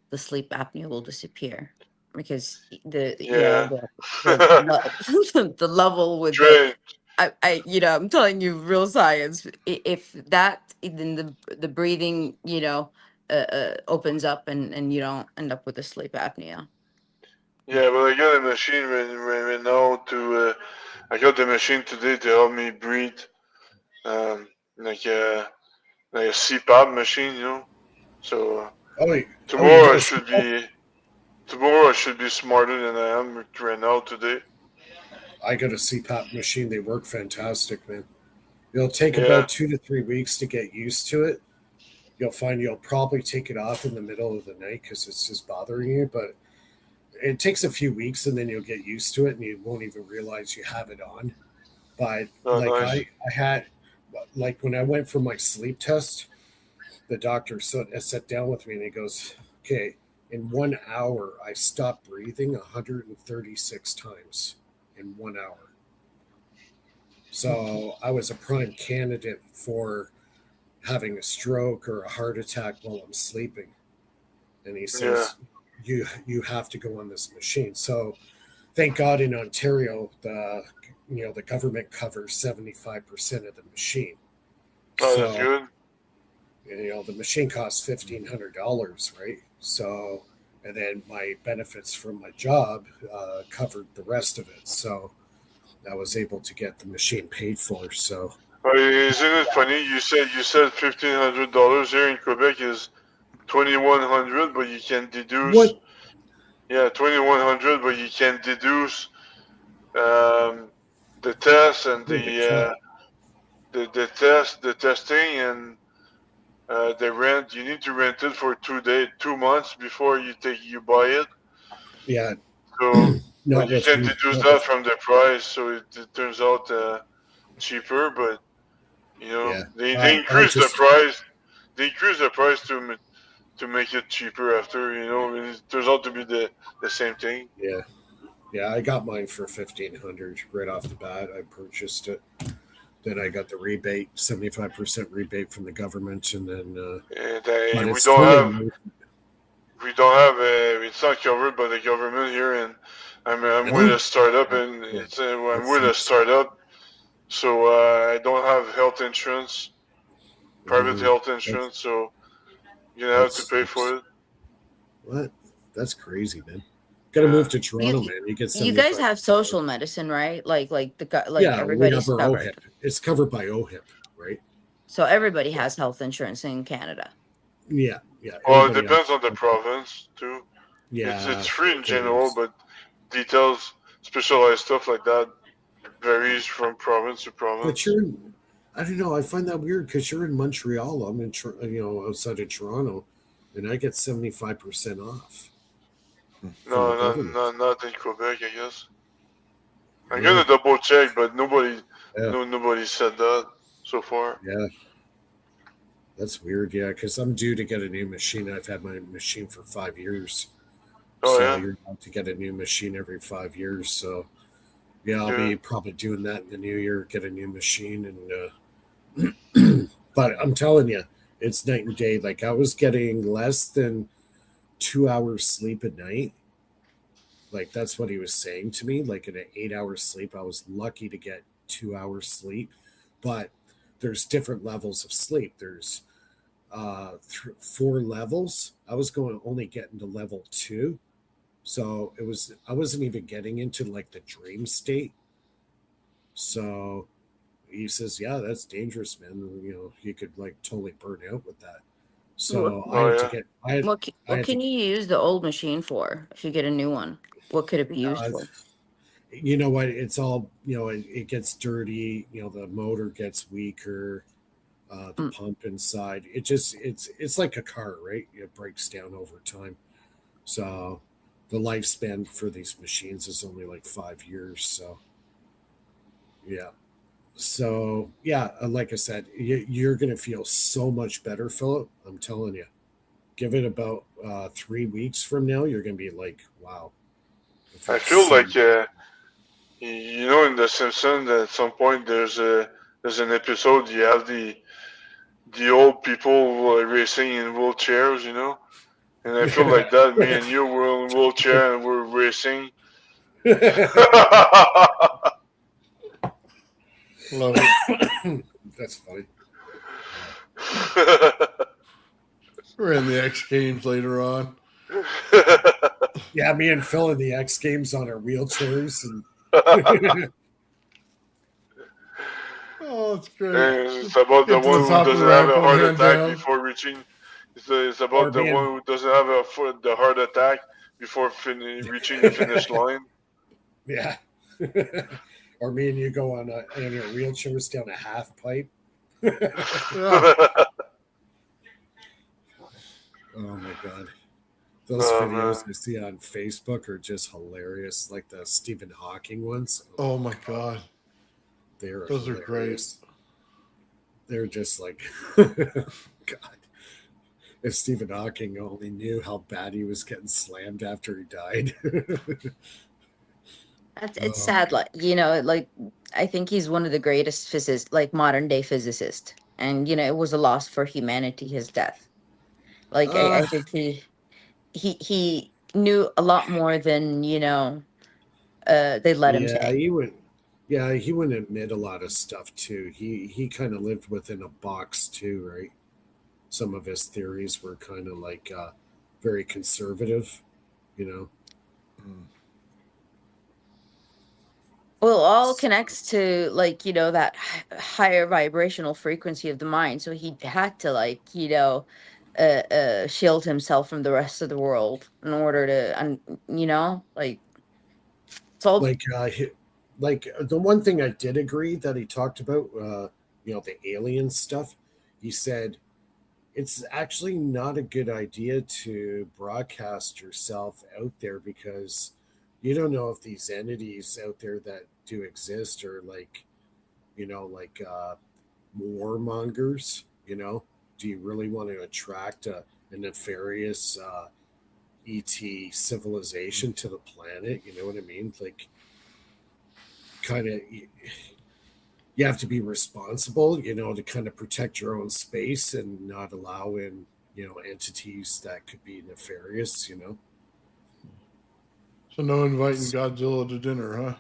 Speaker 5: the sleep apnea will disappear because the the level with I'm telling you real science. If that, then the breathing opens up and you don't end up with a sleep apnea.
Speaker 3: Yeah, but I got a machine right now I got the machine today to help me breathe, um, like a CPAP machine. So tomorrow I should be smarter than I am right now today.
Speaker 2: I got a CPAP machine. They work fantastic, man. It'll take about 2 to 3 weeks to get used to it. You'll find you'll probably take it off in the middle of the night because it's just bothering you. But it takes a few weeks and then you'll get used to it and you won't even realize you have it on. But I had, like when I went for my sleep test, the doctor sat down with me and he goes, okay, in 1 hour, I stopped breathing 136 times in 1 hour. So I was a prime candidate for having a stroke or a heart attack while I'm sleeping. And he says, you have to go on this machine. So thank God in Ontario, the government covers 75% of the machine.
Speaker 3: Oh, that's good.
Speaker 2: The machine costs $1,500, right? So, and then my benefits from my job covered the rest of it. So I was able to get the machine paid for. So,
Speaker 3: isn't it funny? You said $1,500 here in Quebec is $2,100, but you can deduce.
Speaker 2: What?
Speaker 3: Yeah, $2,100, but you can deduce the test and the testing and the rent. You need to rent it for 2 months before you buy it.
Speaker 2: Yeah.
Speaker 3: So but you can deduce that from the price, so it turns out cheaper. But they increase the price. They increase the price to make it cheaper after. It turns out to be the same thing.
Speaker 2: Yeah. Yeah, I got mine for $1,500 right off the bat. I purchased it. Then I got the rebate, 75% rebate from the government, and then
Speaker 3: we don't have it's not covered by the government here, and I'm with a startup, and I'm with a startup, so I don't have health insurance, private health insurance, so you're gonna have to pay for it.
Speaker 2: What? That's crazy, man. Gotta move to Toronto,
Speaker 5: You,
Speaker 2: man. You get
Speaker 5: you guys
Speaker 2: 75%.
Speaker 5: have social medicine, right? Like
Speaker 2: Yeah, we have
Speaker 5: everybody's
Speaker 2: our
Speaker 5: covered.
Speaker 2: OHIP. It's covered by OHIP, right?
Speaker 5: So everybody has health insurance in Canada.
Speaker 2: Yeah.
Speaker 3: Well, it
Speaker 2: Everybody
Speaker 3: depends
Speaker 2: has
Speaker 3: on the province too. It's
Speaker 2: Yeah,
Speaker 3: free in general,
Speaker 2: varies.
Speaker 3: but details, specialized stuff like that varies from province to
Speaker 2: But
Speaker 3: province.
Speaker 2: you're in, I don't know. I find that weird because you're in Montreal. I'm in, outside of Toronto, and I get 75% off from the
Speaker 3: No,
Speaker 2: government.
Speaker 3: not in Quebec, I guess. I'm gonna
Speaker 2: Really?
Speaker 3: double check, but nobody,
Speaker 2: Yeah,
Speaker 3: nobody said that so far.
Speaker 2: yeah. That's weird. Yeah, because I'm due to get a new machine. I've had my machine for 5 years,
Speaker 3: Oh
Speaker 2: so
Speaker 3: yeah,
Speaker 2: you're about to get a new machine every 5 years. So yeah, I'll
Speaker 3: yeah.
Speaker 2: be probably doing that in the new year. Get a new machine, and but I'm telling you, it's night and day. Like I was getting less than 2 hours sleep at night. Like that's what he was saying to me. Like in an 8 hour sleep, I was lucky to get 2 hours sleep. But there's different levels of sleep. There's 4 levels. I was going only getting to level 2. So I wasn't even getting into like the dream state. So he says, yeah, that's dangerous, man. You could like totally burn out with that.
Speaker 5: What
Speaker 2: So I
Speaker 3: Oh
Speaker 2: had to
Speaker 3: yeah.
Speaker 2: get, I had, I
Speaker 5: what
Speaker 2: had to,
Speaker 5: can you use the old machine for if you get a new one? What could it be used
Speaker 2: uh,
Speaker 5: for?
Speaker 2: you know what? It's all, it gets dirty. The motor gets weaker. The
Speaker 5: Mm.
Speaker 2: pump inside, it's like a car, right? It breaks down over time. So the lifespan for these machines is only like 5 years. So yeah. So yeah, like I said, you're gonna feel so much better, Philip. I'm telling you. Give it about 3 weeks from now, you're gonna be like, wow. I
Speaker 3: I
Speaker 2: feel
Speaker 3: feel
Speaker 2: so.
Speaker 3: like in The Simpsons, at some point there's an episode you have the old people racing in wheelchairs, and I feel like that. Me and you were in wheelchair and we're racing.
Speaker 1: Love it.
Speaker 2: That's funny.
Speaker 1: We're in the X Games later on.
Speaker 2: Yeah, me and Phil in the X Games on our wheelchairs, and
Speaker 1: Oh, it's great.
Speaker 3: And it's about the
Speaker 1: Get to the
Speaker 3: one who
Speaker 1: top of the
Speaker 3: doesn't have
Speaker 1: ramp,
Speaker 3: a
Speaker 1: one
Speaker 3: heart
Speaker 1: hand
Speaker 3: attack
Speaker 1: down.
Speaker 3: before reaching. It's
Speaker 2: or
Speaker 3: about the
Speaker 2: me
Speaker 3: one
Speaker 2: and
Speaker 3: who doesn't have the heart attack before reaching the finish line.
Speaker 2: yeah, or me and you go on in your wheelchairs down a half pipe.
Speaker 1: Yeah.
Speaker 2: Oh my god. Those
Speaker 3: Oh
Speaker 2: videos
Speaker 3: man.
Speaker 2: I see on Facebook are just hilarious, like the Stephen Hawking ones.
Speaker 1: Oh my God.
Speaker 2: They're
Speaker 1: Those are great.
Speaker 2: hilarious. They're just like, God, if Stephen Hawking only knew how bad he was getting slammed after he died.
Speaker 5: It's sad, like like I think he's one of the greatest physicists, like modern day physicist, and it was a loss for humanity, his death. Like
Speaker 2: uh,
Speaker 5: I think he knew a lot more than they let him
Speaker 2: yeah,
Speaker 5: say.
Speaker 2: he would. Yeah, he wouldn't admit a lot of stuff too. He kind of lived within a box too, right? Some of his theories were kind of like very conservative, you know.
Speaker 1: Mm.
Speaker 5: Well, all connects to that higher vibrational frequency of the mind. So he had to shield himself from the rest of the world in order to, and like it's all.
Speaker 2: Like like the one thing I did agree that he talked about, the alien stuff. He said it's actually not a good idea to broadcast yourself out there because you don't know if these entities out there that do exist are like, warmongers. Do you really want to attract a nefarious ET civilization to the planet? You know what I mean? Like, kind of, you have to be responsible, to kind of protect your own space and not allow in, entities that could be nefarious.
Speaker 1: So no inviting Godzilla to dinner, huh?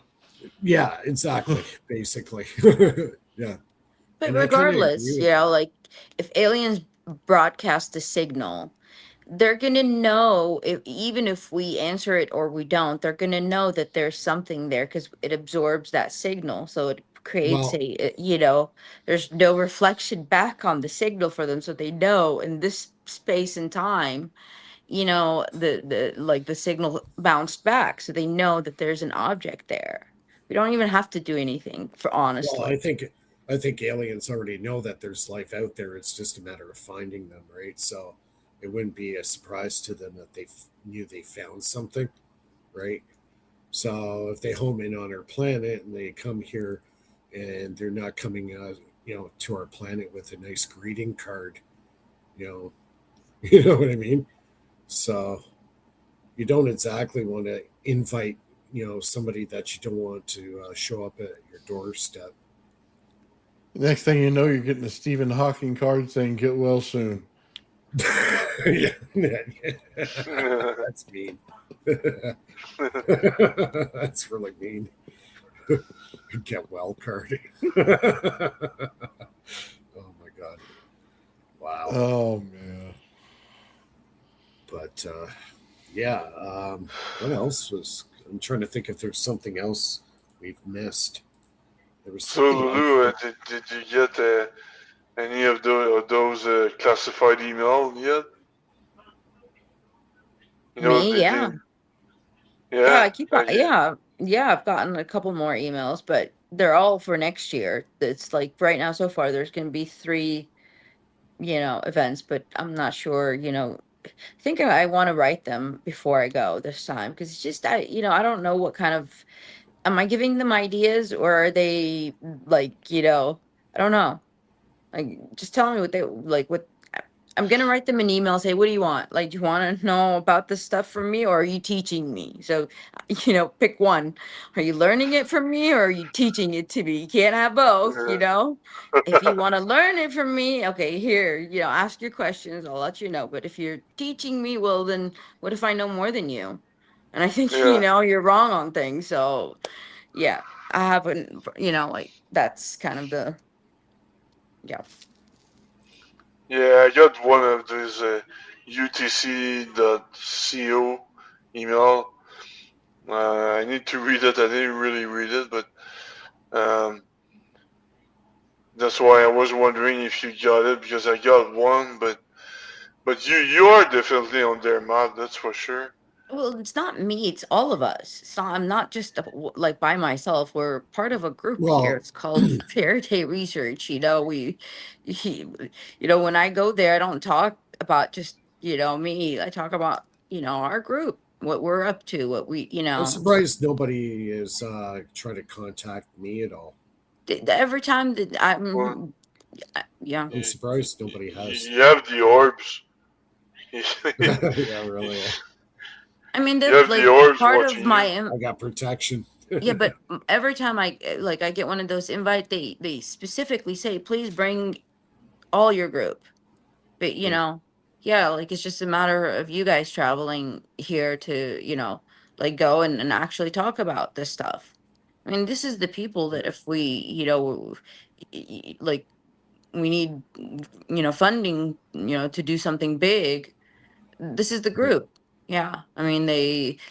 Speaker 2: Yeah, exactly. Basically. Yeah.
Speaker 5: But
Speaker 2: And I kind of agree
Speaker 5: regardless,
Speaker 2: with that.
Speaker 5: like if aliens broadcast a signal, they're gonna know if even if we answer it or we don't, they're gonna know that there's something there because it absorbs that signal. So it creates
Speaker 2: Well,
Speaker 5: there's no reflection back on the signal for them, so they know in this space and time, the signal bounced back, so they know that there's an object there. We don't even have to do anything for
Speaker 2: well,
Speaker 5: honestly.
Speaker 2: I think aliens already know that there's life out there. It's just a matter of finding them, right? So it wouldn't be a surprise to them that knew they found something, right? So if they home in on our planet and they come here, and they're not coming, to our planet with a nice greeting card, you know, you know what I mean. So you don't exactly want to invite, somebody that you don't want to show up at your doorstep.
Speaker 1: Next thing you know, you're getting a Stephen Hawking card saying "Get well soon."
Speaker 2: Yeah, that's mean. That's really mean. Get well card. Oh my god! Wow.
Speaker 1: Oh man.
Speaker 2: But yeah, what else was? I'm trying to think if there's something else we've missed. There was
Speaker 3: So,
Speaker 2: something
Speaker 3: Lulu,
Speaker 2: else.
Speaker 3: did you get any of those classified email yet?
Speaker 5: Me, yeah. Yeah,
Speaker 3: Yeah,
Speaker 5: I keep on, yeah, I've gotten a couple more emails, but they're all for next year. It's like right now so far there's going to be three, events, but I'm not sure, I think I want to write them before I go this time because it's just I don't know what kind of am I giving them ideas or are they like, I don't know. Like, just tell me what they like. What I'm gonna write them an email. Say, what do you want? Like, do you want to know about this stuff from me, or are you teaching me? So, pick one. Are you learning it from me, or are you teaching it to me? You can't have both. If you want to learn it from me, okay, here, ask your questions. I'll let you know. But if you're teaching me, well, then what if I know more than you? And I think
Speaker 3: yeah,
Speaker 5: you're wrong on things. So, yeah, I haven't. Like that's kind of the yeah.
Speaker 3: yeah. I got one of these utc.co email. I need to read it. I didn't really read it, but um, that's why I was wondering if you got it because I got one, but you are definitely on their map. That's for sure.
Speaker 5: Well, it's not me, it's all of us. I'm not just like by myself. We're part of a group here.
Speaker 2: Well,
Speaker 5: It's called Faraday Research. He, when I go there, I don't talk about just, me. I talk about, our group, what we're up to, what
Speaker 2: I'm surprised nobody is trying to contact me at all.
Speaker 5: every time that
Speaker 3: Well,
Speaker 5: yeah.
Speaker 2: I'm
Speaker 3: you,
Speaker 2: surprised nobody has.
Speaker 3: you have the orbs. you
Speaker 2: Yeah, really.
Speaker 5: I mean,
Speaker 3: have the
Speaker 5: like
Speaker 3: orbs
Speaker 5: part of
Speaker 3: watching you.
Speaker 5: my
Speaker 2: I got protection.
Speaker 5: yeah, but every time I get one of those invite, they specifically say, please bring all your group. But
Speaker 2: Yeah,
Speaker 5: yeah, like it's just a matter of you guys traveling here to, like go and actually talk about this stuff. I mean, this is the people that if we, like we need, funding, to do something big, this is the
Speaker 2: yeah,
Speaker 5: group. Yeah. I mean,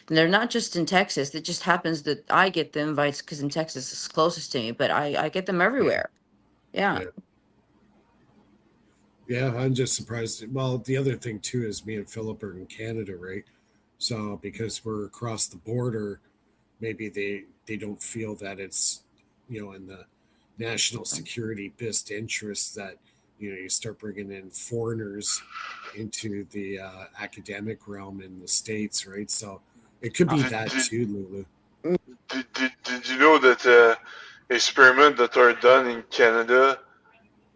Speaker 5: they're not just in Texas. It just happens that I get the invites because in Texas it's closest to me, but I get them everywhere. Yeah.
Speaker 2: yeah. Yeah, I'm just surprised. Well, the other thing too is me and Philip are in Canada, right? So because we're across the border, maybe they don't feel that it's in the national security best interest that you start bringing in foreigners into the academic realm in the states, right? So it could be
Speaker 3: Did,
Speaker 2: that
Speaker 3: did,
Speaker 2: too, Lulu.
Speaker 3: did you know that experiments that are done in Canada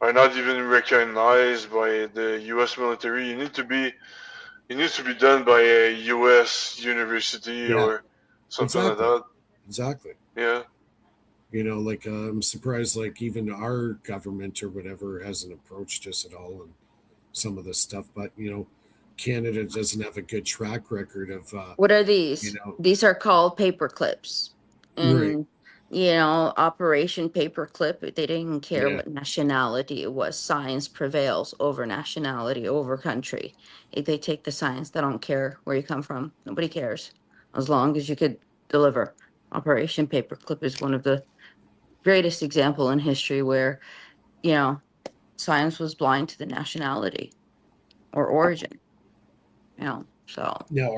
Speaker 3: are not even recognized by the U.S. military? It needs to be done by a U.S. university
Speaker 2: Yeah,
Speaker 3: or something like
Speaker 2: exactly,
Speaker 3: that.
Speaker 2: exactly.
Speaker 3: Yeah.
Speaker 2: Like I'm surprised, like even our government or whatever hasn't approached us at all on some of this stuff. But Canada doesn't have a good track record of
Speaker 5: What are
Speaker 2: you
Speaker 5: these?
Speaker 2: know,
Speaker 5: These are called paper clips.
Speaker 2: right?
Speaker 5: And Operation Paperclip, they didn't care
Speaker 2: Yeah.
Speaker 5: what nationality it was. Science prevails over nationality, over country. If they take the science, they don't care where you come from. Nobody cares. As long as you could deliver. Operation Paperclip is one of the greatest example in history where, you know, science was blind to the nationality or origin, so.
Speaker 2: Now,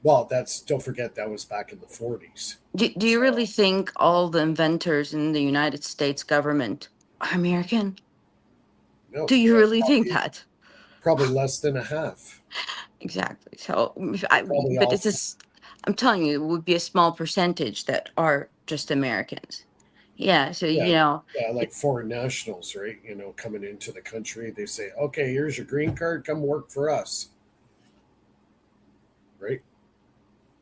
Speaker 2: well, don't forget that was back in the 40s.
Speaker 5: Do you really think all the inventors in the United States government are American?
Speaker 2: No,
Speaker 5: Do you really think that?
Speaker 2: probably less than a half.
Speaker 5: Exactly. So,
Speaker 2: Probably
Speaker 5: but
Speaker 2: all.
Speaker 5: it's I'm telling you, it would be a small percentage that are just Americans. Yeah. So,
Speaker 2: Yeah,
Speaker 5: it,
Speaker 2: like foreign nationals, right? Coming into the country, they say, "Okay, here's your green card. Come work for us," right?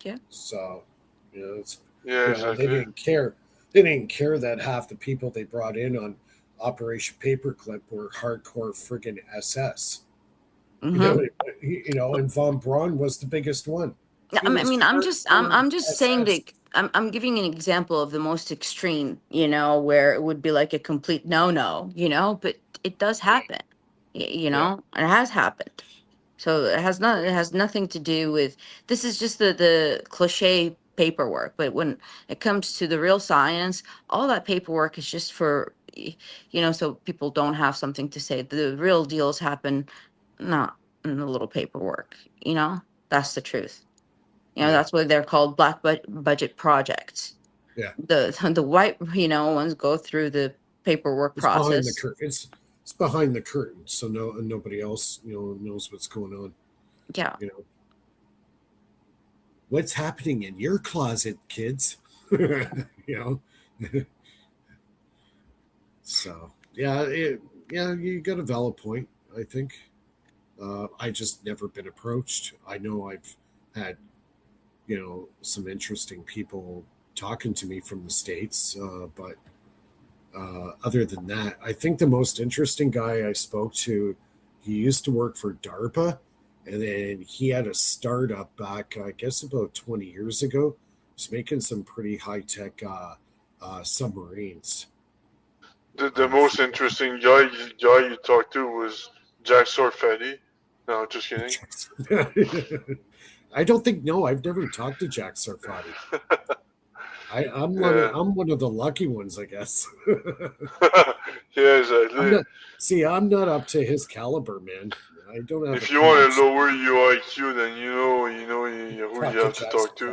Speaker 5: yeah.
Speaker 2: So, it's
Speaker 3: Yeah,
Speaker 2: they
Speaker 3: exactly.
Speaker 2: didn't care. They didn't care that half the people they brought in on Operation Paperclip were hardcore friggin' SS. You know,
Speaker 5: Mm-hmm.
Speaker 2: and von Braun was the biggest one. He
Speaker 5: I
Speaker 2: was
Speaker 5: mean,
Speaker 2: hardcore
Speaker 5: I'm just saying
Speaker 2: SS.
Speaker 5: that I'm giving an example of the most extreme, where it would be like a complete no, but it does happen,
Speaker 2: Yeah,
Speaker 5: and it has happened. So it has nothing to do with, this is just the cliche paperwork, but when it comes to the real science, all that paperwork is just for, so people don't have something to say. The real deals happen not in the little paperwork, that's the truth.
Speaker 2: yeah,
Speaker 5: That's why they're called budget projects.
Speaker 2: yeah.
Speaker 5: The white, ones go through the paperwork
Speaker 2: It's behind the
Speaker 5: process.
Speaker 2: curtain. It's behind the curtain, so nobody else knows what's going on.
Speaker 5: Yeah.
Speaker 2: You know what's happening in your closet, kids. you know. So yeah, you got a valid point. I think I just never been approached. I know I've had some interesting people talking to me from the states, but other than that, I think the most interesting guy I spoke to, he used to work for DARPA, and then he had a startup back, I guess, about 20 years ago. He's making some pretty high tech submarines.
Speaker 3: The most interesting guy you talked to was Jack Sorfetti. No, just kidding.
Speaker 2: I don't think no. I've never talked to Jack Sarfati.
Speaker 3: Yeah.
Speaker 2: I'm one of the lucky ones, I guess.
Speaker 3: Yeah, exactly.
Speaker 2: I'm not up to his caliber, man. I don't have a
Speaker 3: If you want to
Speaker 2: PhD.
Speaker 3: lower your IQ, then who
Speaker 2: Talk
Speaker 3: you
Speaker 2: to
Speaker 3: have to
Speaker 2: Jack
Speaker 3: talk to.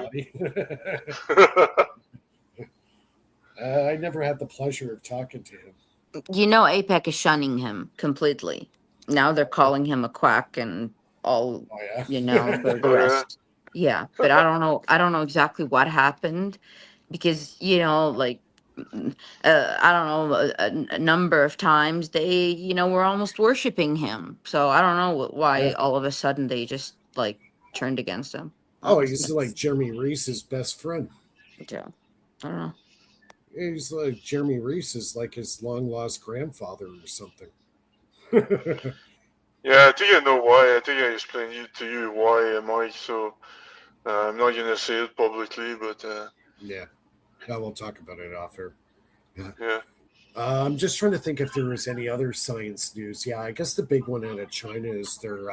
Speaker 2: Sarfati. I never had the pleasure of talking to him.
Speaker 5: APEC is shunning him completely. Now they're calling him a quack and all,
Speaker 2: Oh yeah.
Speaker 5: the
Speaker 3: Oh yeah.
Speaker 5: rest. Yeah, but I don't know. I don't know exactly what happened because, like, I don't know, a number of times they, were almost worshiping him. So I don't know why
Speaker 2: Yeah.
Speaker 5: all of a sudden they just like turned against him.
Speaker 2: Oh, he's
Speaker 5: Honestly,
Speaker 2: like Jeremy Reese's best friend.
Speaker 5: yeah, I don't know.
Speaker 2: He's like Jeremy Reese is like his long lost grandfather or something.
Speaker 3: Yeah, I think I know why. I think I explained to you why, Mike. So I'm not gonna say it publicly, but
Speaker 2: Yeah. Yeah, we'll talk about it off air. Yeah.
Speaker 3: yeah.
Speaker 2: I'm just trying to think if there was any other science news. Yeah, I guess the big one out of China is their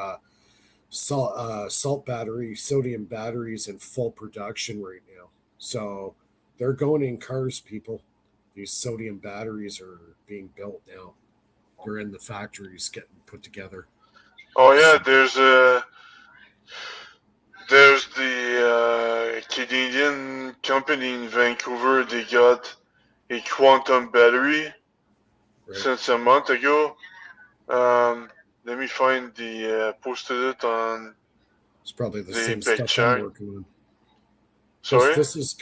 Speaker 2: salt battery, sodium batteries in full production right now. So they're going in cars, people. These sodium batteries are being built now. They're in the factories getting put together.
Speaker 3: Oh yeah,
Speaker 2: So,
Speaker 3: there's the Canadian company in Vancouver. They got a quantum battery
Speaker 2: right.
Speaker 3: since a month ago. Let me find the posted it on
Speaker 2: It's probably the
Speaker 3: the
Speaker 2: same
Speaker 3: big
Speaker 2: stuff I'm
Speaker 3: chat.
Speaker 2: working on.
Speaker 3: Sorry.
Speaker 2: This is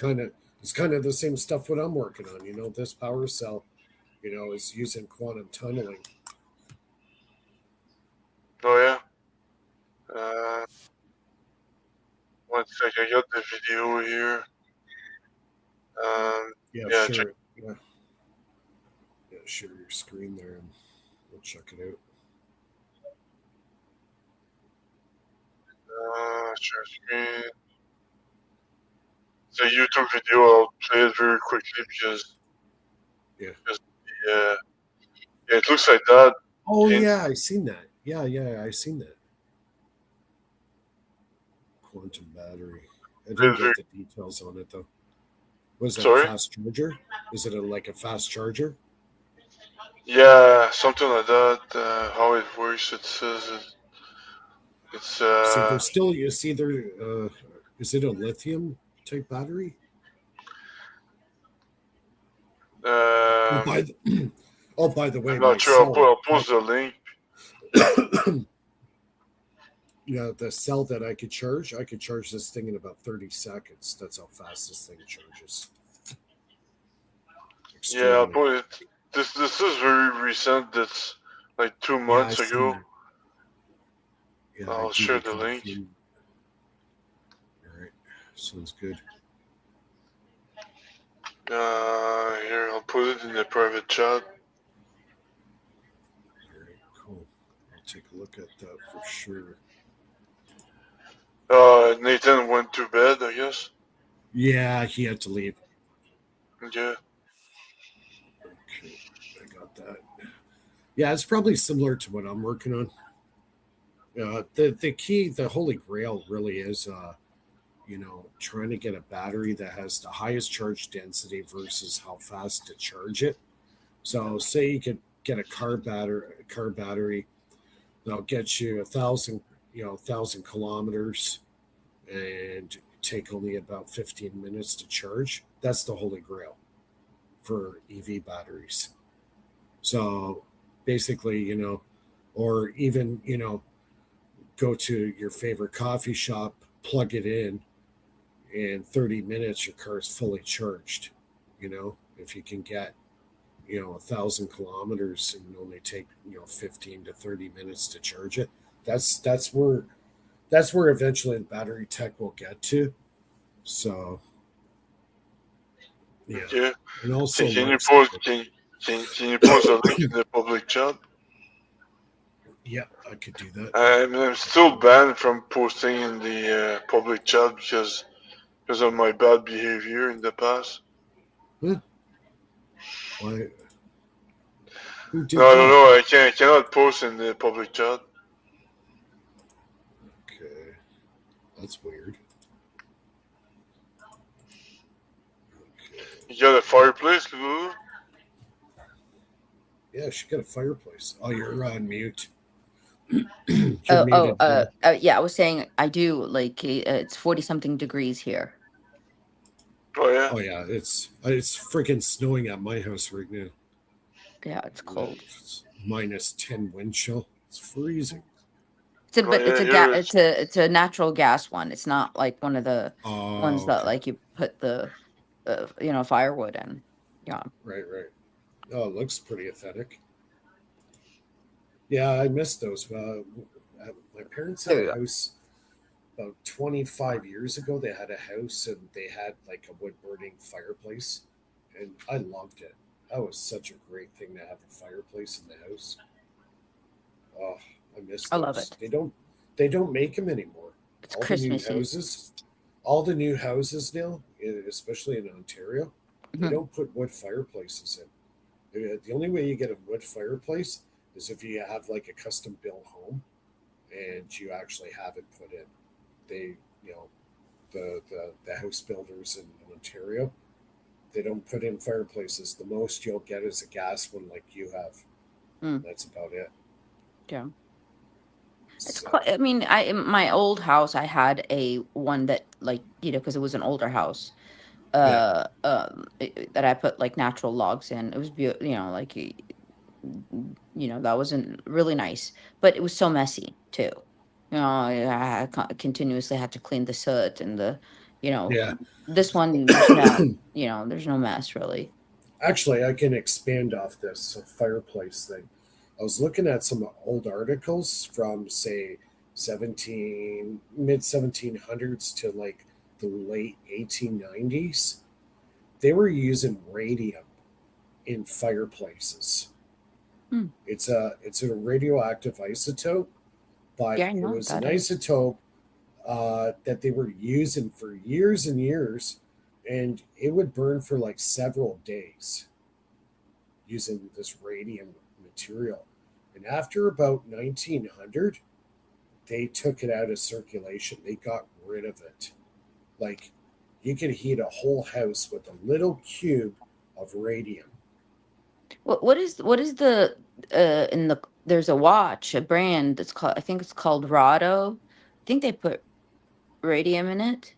Speaker 2: it's kind of the same stuff what I'm working on. This power cell, is using quantum tunneling.
Speaker 3: Oh yeah. Uh, one sec. I got the video here.
Speaker 2: Yeah,
Speaker 3: Yeah. Check.
Speaker 2: sure. Yeah, share your screen there and we'll check it out.
Speaker 3: Share screen. it's a YouTube video. I'll play it very quickly because
Speaker 2: Yeah.
Speaker 3: yeah, it looks like that.
Speaker 2: Oh
Speaker 3: And
Speaker 2: yeah, I seen that. Yeah, I seen that. Quantum battery. I didn't
Speaker 3: it's very,
Speaker 2: get the details on it though. Was it a
Speaker 3: sorry.
Speaker 2: fast charger? Is it like a fast charger?
Speaker 3: Yeah, something like that. How it works? It says it's
Speaker 2: So there's still you see there. Is it a lithium type battery? Oh,
Speaker 3: um,
Speaker 2: by the, oh, by the way,
Speaker 3: I'm
Speaker 2: my
Speaker 3: not sure.
Speaker 2: cell.
Speaker 3: I'll post the link.
Speaker 2: Yeah, the cell that I could charge this thing in about 30 seconds. That's how fast this thing charges.
Speaker 3: Yeah, I'll
Speaker 2: Extremely.
Speaker 3: put it. This is very recent. That's like 2 months
Speaker 2: I seen
Speaker 3: ago.
Speaker 2: that. Yeah, I
Speaker 3: I'll
Speaker 2: do
Speaker 3: share the
Speaker 2: recall
Speaker 3: link.
Speaker 2: seeing. All right, sounds good.
Speaker 3: Here I'll put it in the private chat.
Speaker 2: All right, cool. I'll take a look at that for sure.
Speaker 3: Nathan went to bed, I guess.
Speaker 2: Yeah, he had to leave.
Speaker 3: Yeah.
Speaker 2: Okay, I got that. Yeah, it's probably similar to what I'm working on. The key, the holy grail, really is, trying to get a battery that has the highest charge density versus how fast to charge it. So, say you could get a car battery that'll get you 1,000 kilometers and take only about 15 minutes to charge. That's the holy grail for EV batteries. So basically, or even, go to your favorite coffee shop, plug it in 30 minutes, your car is fully charged. If you can get, 1,000 kilometers and only take, 15 to 30 minutes to charge it. That's where eventually the battery tech will get to. So, yeah.
Speaker 3: Yeah.
Speaker 2: And also,
Speaker 3: Can you post? Can you post a link in the public chat?
Speaker 2: Yeah, I could do that.
Speaker 3: I'm still banned from posting in the public chat because of my bad behavior in the past.
Speaker 2: Huh? Why? Who did
Speaker 3: No, I
Speaker 2: that?
Speaker 3: don't know. I cannot post in the public chat.
Speaker 2: Okay, that's weird. Okay.
Speaker 3: You got a fireplace, Lulu?
Speaker 2: Yeah, she got a fireplace. Oh, you're on mute. You're muted.
Speaker 5: Yeah, I was saying I do like it's 40 something degrees here.
Speaker 3: Oh yeah.
Speaker 2: Oh yeah, it's freaking snowing at my house right now.
Speaker 5: Yeah, it's cold.
Speaker 2: It's -10 wind chill. It's freezing.
Speaker 5: But
Speaker 3: yeah,
Speaker 5: it's a natural gas one. It's not like one of the ones that
Speaker 2: Okay.
Speaker 5: like you put the firewood in. Yeah.
Speaker 2: Right. Oh, it looks pretty aesthetic. Yeah, I miss those. My parents had
Speaker 5: There you
Speaker 2: a
Speaker 5: go.
Speaker 2: house about 25 years ago. They had a house and they had like a wood burning fireplace, and I loved it. That was such a great thing to have a fireplace in the house. Oh, I miss those.
Speaker 5: I love it.
Speaker 2: They don't make them anymore.
Speaker 5: It's
Speaker 2: All the new
Speaker 5: Christmassy.
Speaker 2: houses now, especially in Ontario, they
Speaker 5: Mhm.
Speaker 2: don't put wood fireplaces in. The only way you get a wood fireplace is if you have like a custom built home and you actually have it put in. They, the house builders in Ontario, they don't put in fireplaces. The most you'll get is a gas one like you have.
Speaker 5: Mm.
Speaker 2: That's about it.
Speaker 5: Yeah. It's
Speaker 2: So,
Speaker 5: quite, I mean, in my old house, I had a one that like, because it was an older house,
Speaker 2: yeah.
Speaker 5: that I put like natural logs in. It was beautiful, like, that wasn't really nice, but it was so messy too. I continuously had to clean the soot and
Speaker 2: Yeah.
Speaker 5: this one, there's no, there's no mess really.
Speaker 2: Actually, I can expand off this fireplace thing. I was looking at some old articles from say mid 1700s to like the late 1890s. They were using radium in fireplaces.
Speaker 5: Hmm.
Speaker 2: It's a radioactive isotope, but
Speaker 5: Yeah, I
Speaker 2: it
Speaker 5: know what
Speaker 2: was an
Speaker 5: that is.
Speaker 2: isotope that they were using for years and years and it would burn for like several days using this radium material. And after about 1900, they took it out of circulation. They got rid of it. Like, you could heat a whole house with a little cube of radium.
Speaker 5: What is the in the there's a watch, a brand that's called, I think it's called Rado. I think they put radium in it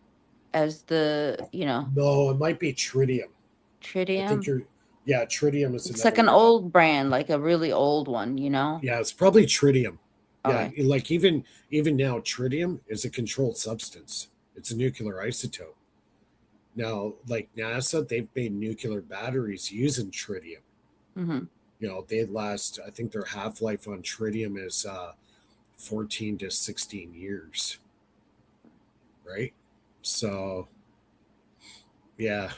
Speaker 5: as the,
Speaker 2: No, it might be tritium. I think
Speaker 5: tritium.
Speaker 2: yeah, tritium is
Speaker 5: It's like
Speaker 2: another.
Speaker 5: an old brand, like a really old one,
Speaker 2: Yeah, it's probably tritium. Yeah,
Speaker 5: Okay.
Speaker 2: like even now, tritium is a controlled substance. It's a nuclear isotope. Now, like NASA, they've made nuclear batteries using tritium.
Speaker 5: Mm-hmm.
Speaker 2: They last. I think their half life on tritium is 14 to 16 years. Right. So, yeah.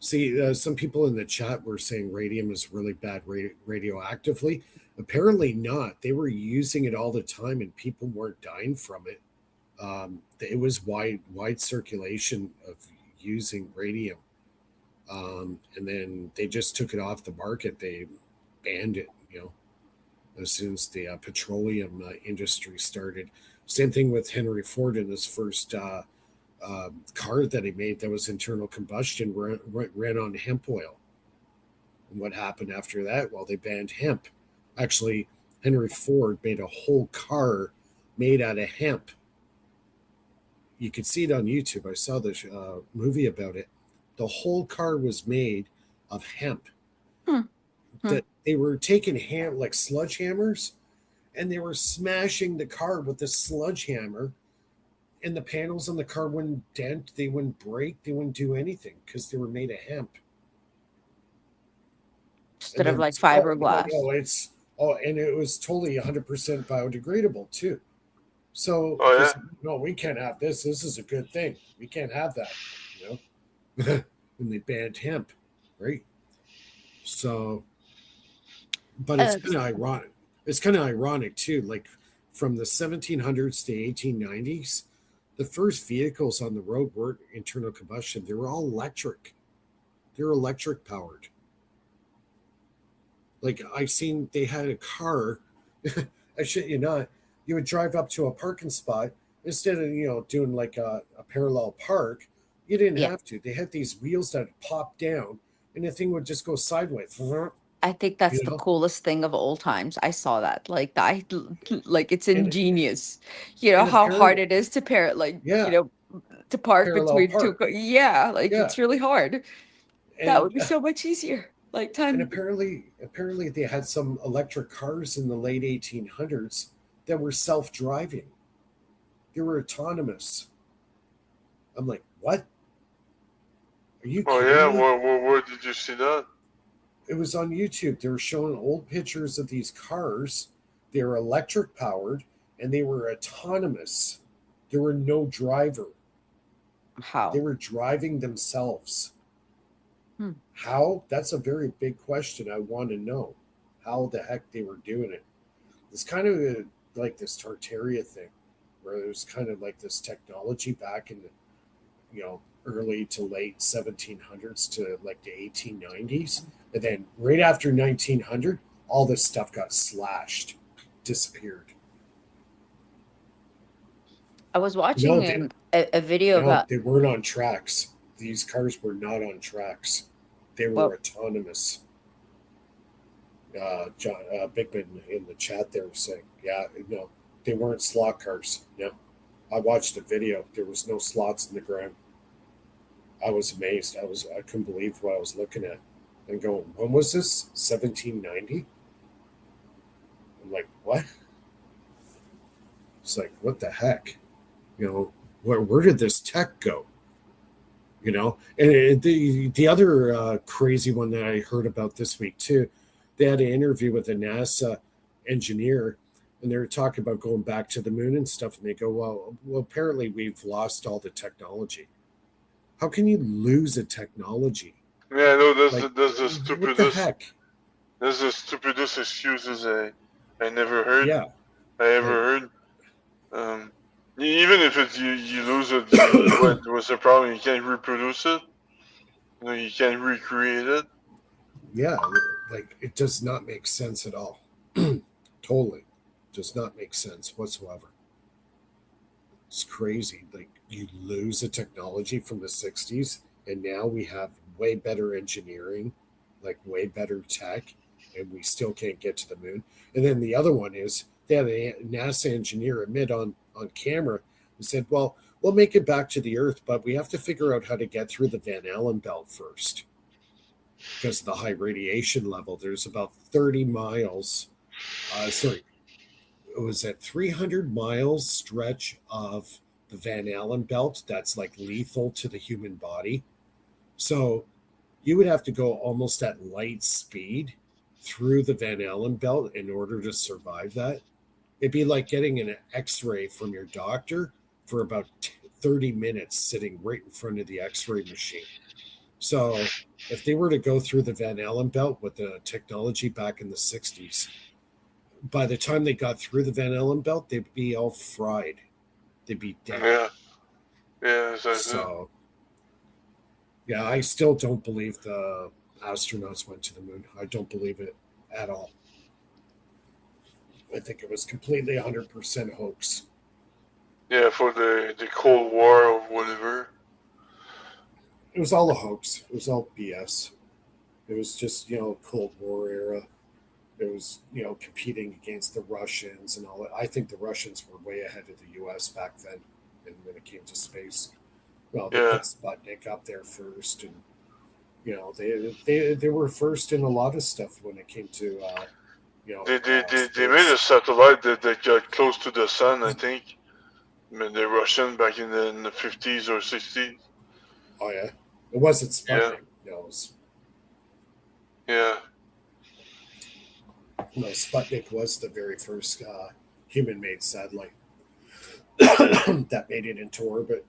Speaker 2: See, some people in the chat were saying radium is really bad radioactively. Apparently not. They were using it all the time, and people weren't dying from it. It was wide circulation of using radium, and then they just took it off the market. They banned it. As soon as the petroleum industry started. Same thing with Henry Ford in his first car that he made that was internal combustion ran on hemp oil. And what happened after that? Well, they banned hemp. Actually, Henry Ford made a whole car made out of hemp. You could see it on YouTube. I saw this movie about it. The whole car was made of hemp. That they were taking like sledgehammers, and they were smashing the car with the sledgehammer, and the panels on the car wouldn't dent, they wouldn't break, they wouldn't do anything because they were made of hemp.
Speaker 5: Instead of like fiberglass.
Speaker 2: And it was totally 100% biodegradable too. So, no, we can't have this. This is a good thing. We can't have that, and they banned hemp, right? So, but it's kind of ironic. It's kind of ironic too. Like from the 1700s to 1890s, the first vehicles on the road weren't internal combustion. They were all electric. They were electric powered. Like I seen they had a car. I shit you not. You would drive up to a parking spot instead of doing like a parallel park. You didn't have to. They had these wheels that pop down, and the thing would just go sideways.
Speaker 5: I think that's the coolest thing of old times. I saw that. Like it's ingenious. How hard it is to pair it, to park
Speaker 2: parallel
Speaker 5: between two.
Speaker 2: park.
Speaker 5: It's really hard. That would be so much easier. Like time.
Speaker 2: And apparently they had some electric cars in the late 1800s that were self-driving. They were autonomous. I'm like, what? Are you kidding me?
Speaker 3: Where did you see that?
Speaker 2: It was on YouTube. They were showing old pictures of these cars. They were electric powered and they were autonomous. There were no driver.
Speaker 5: How?
Speaker 2: They were driving themselves. How? That's a very big question. I want to know how the heck they were doing it. It's kind of like this Tartaria thing, where there's kind of like this technology back in the, early to late 1700s to like the 1890s. And then right after 1900, all this stuff got slashed, disappeared.
Speaker 5: I was watching a video about...
Speaker 2: They weren't on tracks. These cars were not on tracks. They were autonomous. John Bigman in the chat there was saying, no, they weren't slot cars. No. I watched the video. There was no slots in the ground. I was amazed. I couldn't believe what I was looking at. And going, when was this? 1790? I'm like, what? It's like, what the heck? Where did this tech go? And the other crazy one that I heard about this week too, they had an interview with a NASA engineer, and they were talking about going back to the moon and stuff. And they go, well, apparently we've lost all the technology. How can you lose a technology?
Speaker 3: Yeah, no, there's the stupidest.
Speaker 2: What the heck?
Speaker 3: There's the stupidest excuses I never heard.
Speaker 2: Yeah.
Speaker 3: I ever heard. Even if it's you lose it, what was the problem? You can't reproduce it. You can't recreate it.
Speaker 2: Yeah, like it does not make sense at all. Totally does not make sense whatsoever. It's crazy. Like you lose a technology from the 60s, and now we have way better engineering, like way better tech, and we still can't get to the moon. And then the other one is they had a NASA engineer admit on camera and said, "Well, we'll make it back to the Earth, but we have to figure out how to get through the Van Allen belt first because of the high radiation level. There's about 30 miles. Sorry, it was a 300 miles stretch of the Van Allen belt that's like lethal to the human body. So you would have to go almost at light speed through the Van Allen belt in order to survive that. It'd be like getting an x ray from your doctor for about 30 minutes sitting right in front of the x ray machine. So if they were to go through the Van Allen belt with the technology back in the 60s, by the time they got through the Van Allen belt, they'd be all fried. They'd be dead.
Speaker 3: Yeah, yeah, exactly.
Speaker 2: So, yeah, I still don't believe the astronauts went to the moon. I don't believe it at all. I think it was completely 100% hoax.
Speaker 3: Yeah, for the Cold War or whatever.
Speaker 2: It was all a hoax. It was all BS. It was just, Cold War era. It was, competing against the Russians and all that. I think the Russians were way ahead of the US back then and when it came to space. Well, they
Speaker 3: Yeah,
Speaker 2: put Sputnik up there first, and they were first in a lot of stuff when it came to
Speaker 3: they made a
Speaker 2: space.
Speaker 3: satellite that got close to the sun. I think. I mean, the Russian back in the 50s or 60s.
Speaker 2: Oh yeah, it wasn't
Speaker 3: Yeah,
Speaker 2: Sputnik. No,
Speaker 3: yeah,
Speaker 2: no, Sputnik was the very first human-made satellite that made it into orbit.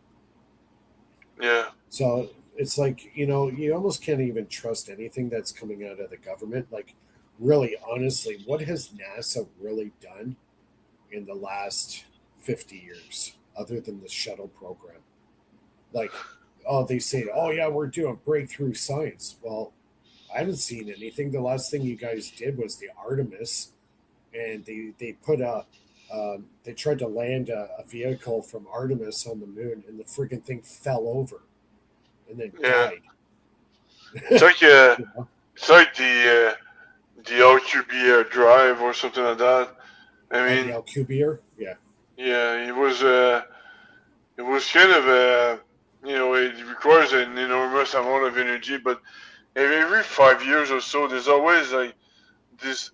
Speaker 3: yeah.
Speaker 2: So it's like you almost can't even trust anything that's coming out of the government. Like, really, honestly, what has NASA really done in the last 50 years other than the shuttle program? Like, oh, they say, oh, yeah, we're doing breakthrough science. Well, I haven't seen anything. The last thing you guys did was the Artemis, and they put they tried to land a vehicle from Artemis on the moon, and the freaking thing fell over and then
Speaker 3: Yeah.
Speaker 2: died.
Speaker 3: It's like
Speaker 2: You know?
Speaker 3: it's like the LQB drive or something like that. I
Speaker 2: Oh, the
Speaker 3: mean,
Speaker 2: Alcubierre? Yeah.
Speaker 3: yeah, it was kind of it requires an enormous amount of energy, but every 5 years or so, there's always like these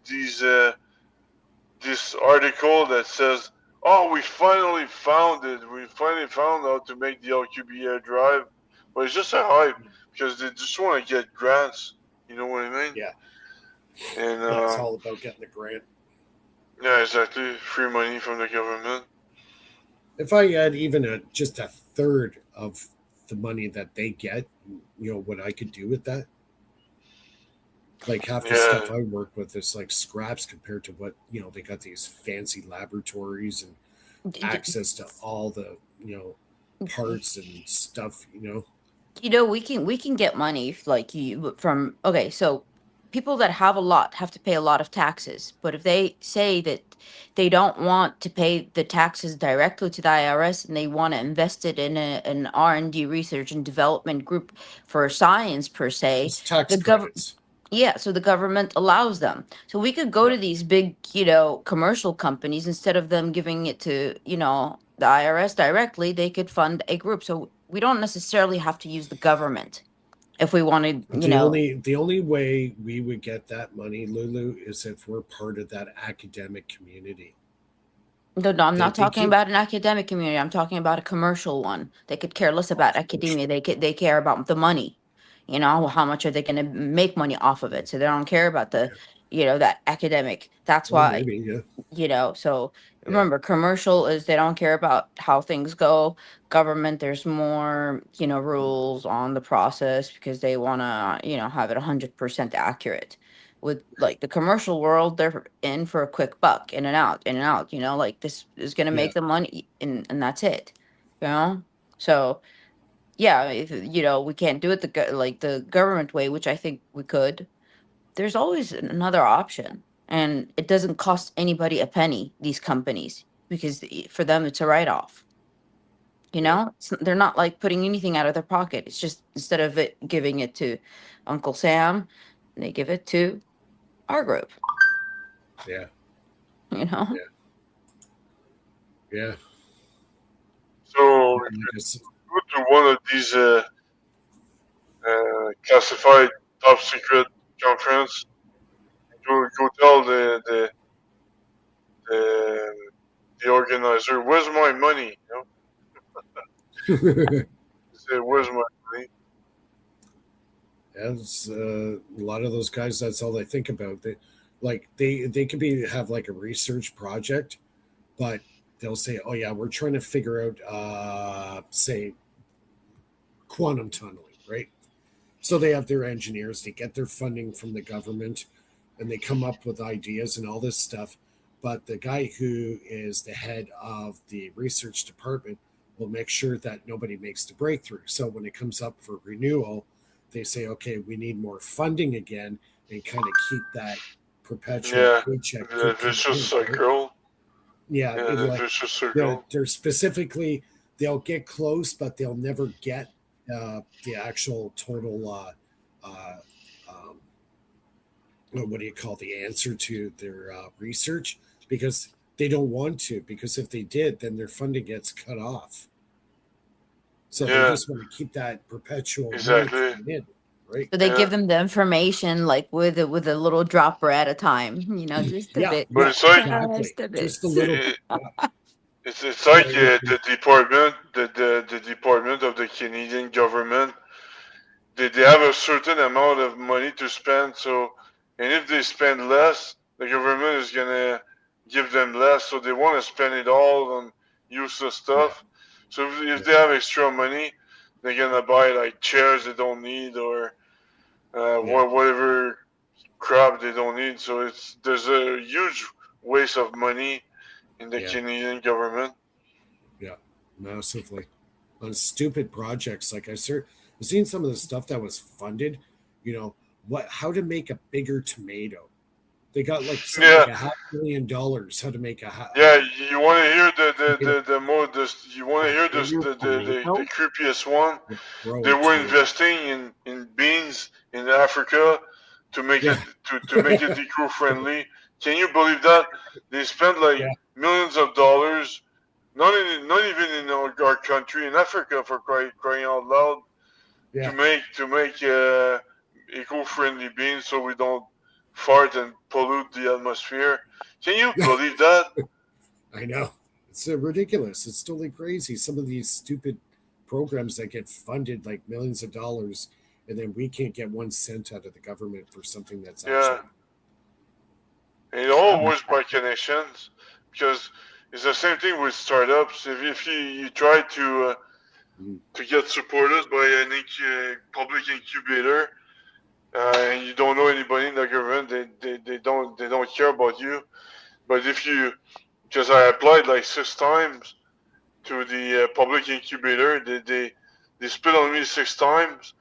Speaker 3: this article that says, "Oh, we finally found it. We finally found out to make the LQB drive." But it's just a hype because they just want to get grants. You know what I mean?
Speaker 2: Yeah.
Speaker 3: And
Speaker 2: Yeah, it's all about getting the grant.
Speaker 3: yeah, exactly. Free money from the government.
Speaker 2: If I had even just a third of the money that they get, what I could do with that, like half the
Speaker 3: Yeah,
Speaker 2: stuff I work with is like scraps compared to what they got these fancy laboratories and access to all the parts and stuff.
Speaker 5: We can get money like you from okay, so people that have a lot have to pay a lot of taxes. But if they say that they don't want to pay the taxes directly to the IRS and they want to invest it in an R&D research and development group for science per se,
Speaker 2: It's tax
Speaker 5: the gov
Speaker 2: credits.
Speaker 5: yeah, so the government allows them. So we could go
Speaker 2: Yeah.
Speaker 5: to these big, commercial companies instead of them giving it to, the IRS directly, they could fund a group. So we don't necessarily have to use the government if we wanted,
Speaker 2: The only way we would get that money, Lulu, is if we're part of that academic community.
Speaker 5: no, I'm
Speaker 2: They
Speaker 5: not
Speaker 2: they
Speaker 5: talking
Speaker 2: keep
Speaker 5: about an academic community. I'm talking about a commercial one. They could care less about academia.
Speaker 2: commercial.
Speaker 5: They care about the money. How much are they going to make money off of it? So they don't care about the,
Speaker 2: Yeah.
Speaker 5: that academic. That's
Speaker 2: Well,
Speaker 5: why
Speaker 2: maybe. Yeah.
Speaker 5: so
Speaker 2: Yeah.
Speaker 5: remember, commercial is they don't care about how things go. Government, there's more, rules on the process because they want to, have it 100% accurate. With like the commercial world, they're in for a quick buck, in and out, in and out. Like this is gonna make the money, and that's it. So yeah, if we can't do it like the government way, which I think we could. There's always another option, and it doesn't cost anybody a penny. These companies, because for them it's a write off. They're not like putting anything out of their pocket. It's just instead of it giving it to Uncle Sam, they give it to our group.
Speaker 2: Yeah.
Speaker 5: You know.
Speaker 2: Yeah.
Speaker 3: So if you go to one of these classified top secret conference, go tell the organizer, "Where's my money?" Say, "Where's my money?"
Speaker 2: Yeah, it's, a lot of those guys. That's all they think about. They could have like a research project, but they'll say, "Oh yeah, we're trying to figure out, say, quantum tunneling, right?" So they have their engineers. They get their funding from the government, and they come up with ideas and all this stuff. But the guy who is the head of the research department will make sure that nobody makes the breakthrough. So when it comes up for renewal, they say, okay, we need more funding again, and kind of keep that perpetual paycheck.
Speaker 3: The vicious circle.
Speaker 2: Yeah,
Speaker 3: the vicious circle.
Speaker 2: They're specifically, they'll get close, but they'll never get the actual total what do you call the answer to their research, because they don't want to, because if they did, then their funding gets cut off. So they just want to keep that perpetual
Speaker 3: exactly
Speaker 2: in, right?
Speaker 5: So they give them the information like with a little dropper at a time, just a bit.
Speaker 3: But it's like
Speaker 2: just a little bit.
Speaker 3: It's like the department, the department of the Canadian government. They have a certain amount of money to spend. So, and if they spend less, the government is gonna give them less. So they want to spend it all on useless stuff. So if they have extra money, they're gonna buy like chairs they don't need or whatever crap they don't need. So there's a huge waste of money in the Canadian government.
Speaker 2: Yeah, massively on stupid projects. Like I've seen some of the stuff that was funded. How to make a bigger tomato. They got like something like $500,000 how to make a
Speaker 3: you want to hear you want to hear the creepiest one? They were investing in beans in Africa to make it eco-friendly. Can you believe that? They spent like millions of dollars, not even in our country, in Africa, for crying out loud, to make eco-friendly beans so we don't fart and pollute the atmosphere. Can you believe that?
Speaker 2: I know. It's ridiculous. It's totally crazy. Some of these stupid programs that get funded like millions of dollars, and then we can't get 1 cent out of the government for something that's actually.
Speaker 3: And it all works by connections, because it's the same thing with startups. If you try to get supported by a public incubator, and you don't know anybody in the government, they don't care about you. But because I applied like 6 times to the public incubator, they spit on me 6 times.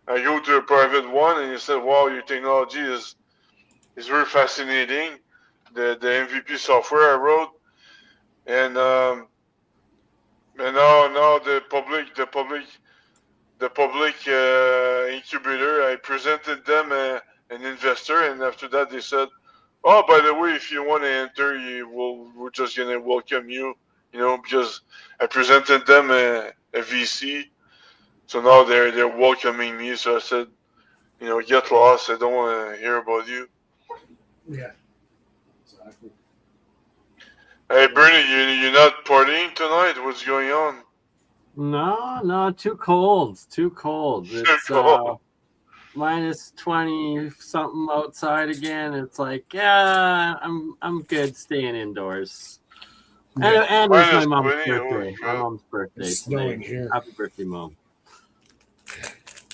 Speaker 3: I go to a private one, and you said, "Wow, your technology is very fascinating." The MVP software I wrote, and now the public incubator, I presented them an investor, and after that they said, "Oh, by the way, if you want to enter, we're just gonna welcome you." Because I presented them a VC, so now they're welcoming me. So I said, get lost. I don't want to hear about you.
Speaker 2: Yeah, exactly.
Speaker 3: Hey, Bernie, you're not partying tonight? What's going on?
Speaker 6: No, too cold. It's minus 20 something outside again. It's like, I'm good staying indoors. And it's my mom's birthday. My mom's birthday.
Speaker 2: It's snowing here.
Speaker 6: Happy birthday, Mom.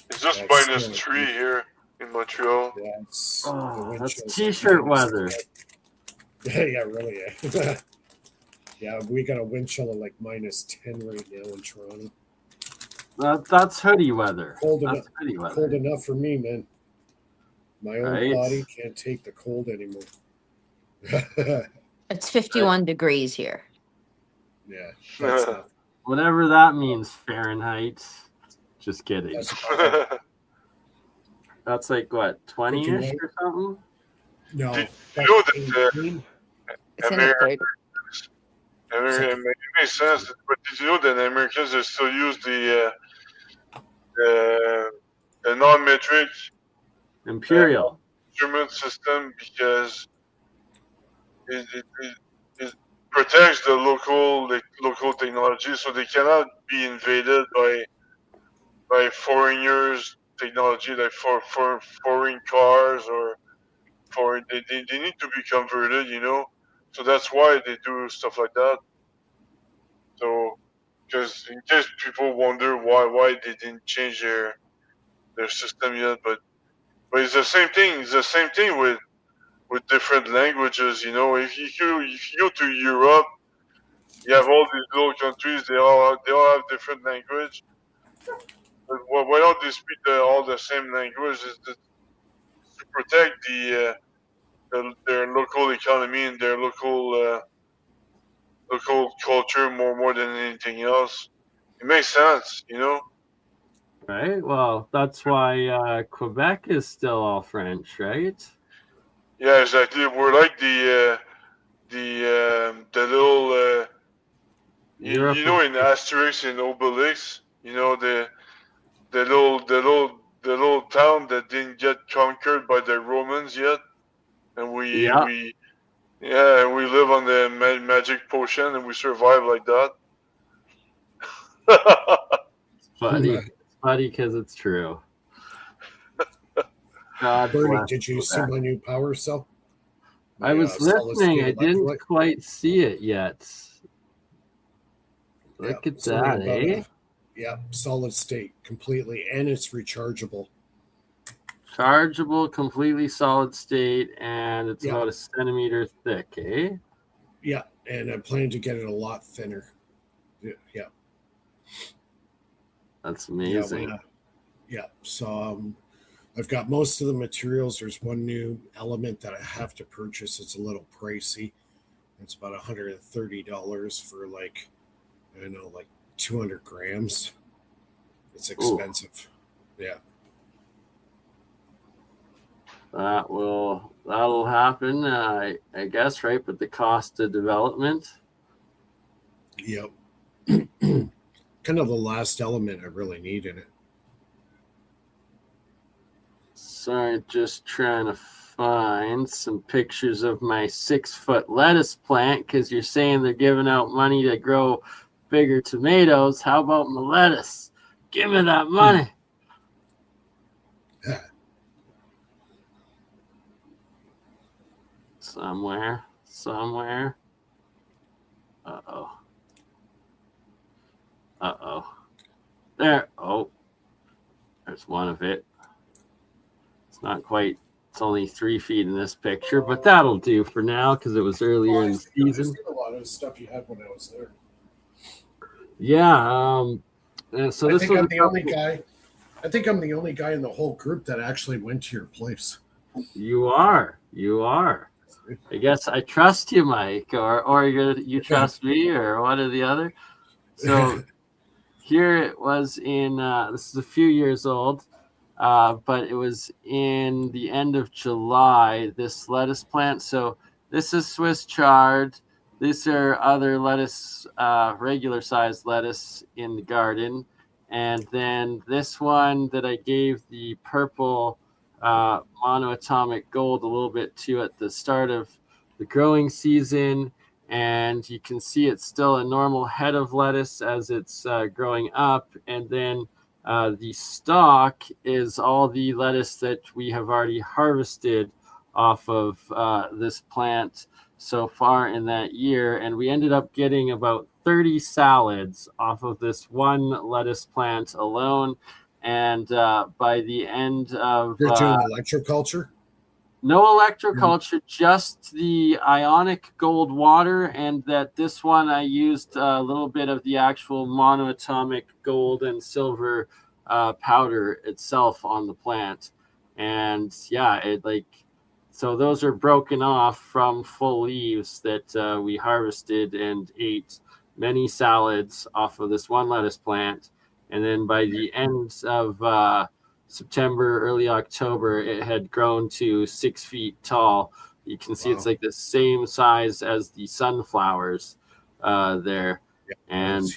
Speaker 3: It's just -3 here in Montreal.
Speaker 2: Yeah,
Speaker 6: that's t-shirt weather.
Speaker 2: Yeah, really. Yeah. Yeah, we got a wind chill of like -10 right now in Toronto.
Speaker 6: That's hoodie weather.
Speaker 2: Cold
Speaker 6: That's
Speaker 2: enough.
Speaker 6: hoodie weather.
Speaker 2: Cold enough for me, man. My old
Speaker 6: Right.
Speaker 2: body can't take the cold anymore.
Speaker 5: It's 51 degrees here.
Speaker 2: Yeah, that's not.
Speaker 6: Whatever that means, Fahrenheit. Just kidding. That's like what, 20-ish
Speaker 2: 51?
Speaker 6: or something?
Speaker 2: No,
Speaker 3: Did
Speaker 2: that's
Speaker 3: you know that
Speaker 2: 18.
Speaker 5: It's in the 30s.
Speaker 3: It makes sense, but did you know that Americans they still use the non-metric
Speaker 6: Imperial.
Speaker 3: measurement system because it protects the local technology, so they cannot be invaded by foreigners technology, like for foreign cars or foreign. They need to be converted, you know. So that's why they do stuff like that. So, because in case people wonder why they didn't change their system yet, but it's the same thing. It's the same thing with different languages. You know, if you go to Europe, you have all these little countries. They all have different language. But why don't they speak all the same language? Is to protect their local economy and their local culture more than anything else. It makes sense, you know.
Speaker 6: Right? Well, that's why Quebec is still all French, right?
Speaker 3: Yeah, exactly. We're like the little
Speaker 6: Europe
Speaker 3: you know
Speaker 6: is
Speaker 3: in Asterix and Obelix, you know the little town that didn't get conquered by the Romans yet, and
Speaker 6: yeah,
Speaker 3: we live on the magic potion and we survive like that.
Speaker 6: funny. It's funny because it's true. God
Speaker 2: Bernie,
Speaker 6: bless
Speaker 2: did you see
Speaker 6: Quebec.
Speaker 2: my new power cell?
Speaker 6: I was listening. I didn't quite see it yet. Look at that, eh?
Speaker 2: Yeah, solid state completely, and it's rechargeable.
Speaker 6: Chargeable, completely solid state, and it's about 1 centimeter thick, eh?
Speaker 2: Yeah, and I'm planning to get it a lot thinner. Yeah.
Speaker 6: That's amazing.
Speaker 2: Yeah. So I've got most of the materials. There's one new element that I have to purchase. It's a little pricey. It's about $130 for like 200 grams. It's expensive. Ooh. Yeah.
Speaker 6: That'll happen, I guess, right? But the cost of development.
Speaker 2: Yep. Kind of the last element I really need in it.
Speaker 6: Sorry, just trying to find some pictures of my 6-foot lettuce plant because you're saying they're giving out money to grow bigger tomatoes. How about my lettuce? Give me that money. Somewhere. Uh-oh. There. Oh. There's one of it. It's not quite. It's only 3 feet in this picture, but that'll do for now because it was earlier in the season.
Speaker 2: I've seen a lot of stuff you had when I was there.
Speaker 6: Yeah. So
Speaker 2: I think I'm the only guy. I think I'm the only guy in the whole group that actually went to your place.
Speaker 6: You are. I guess I trust you, Mike, or you trust me, or one or the other. So here it was in. This is a few years old, but it was in the end of July. This lettuce plant. So this is Swiss chard. These are other lettuce, regular sized lettuce in the garden. And then this one that I gave the purple monoatomic gold a little bit to at the start of the growing season. And you can see it's still a normal head of lettuce as it's growing up. And then the stalk is all the lettuce that we have already harvested off of this plant so far in that year, and we ended up getting about 30 salads off of this one lettuce plant alone. And by the end of
Speaker 2: You're doing electroculture?
Speaker 6: no electroculture, just the ionic gold water, and that this one I used a little bit of the actual monoatomic gold and silver powder itself on the plant. And yeah, it like, so those are broken off from full leaves that we harvested and ate many salads off of this one lettuce plant. And then by the end of September, early October, it had grown to 6 feet tall. You can see it's like the same size as the sunflowers there.
Speaker 2: Yeah,
Speaker 6: and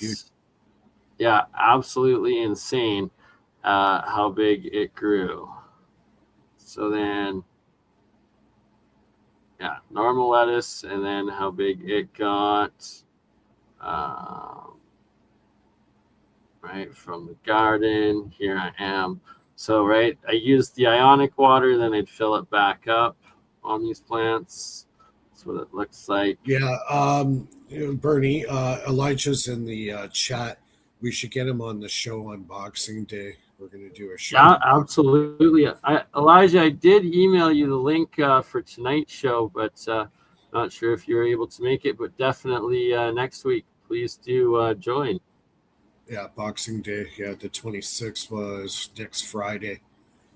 Speaker 6: yeah, absolutely insane how big it grew. So then, yeah, normal lettuce, and then how big it got. Right from the garden, here I am. So, right, I used the ionic water, then I'd fill it back up on these plants. That's what it looks like.
Speaker 2: Yeah, Bernie, Elijah's in the chat. We should get him on the show on Boxing Day. We're going to do a show.
Speaker 6: Yeah, absolutely. Elijah, I did email you the link for tonight's show, but not sure if you were able to make it, but definitely next week, please do join.
Speaker 2: Yeah, Boxing Day. Yeah, the 26th was next Friday.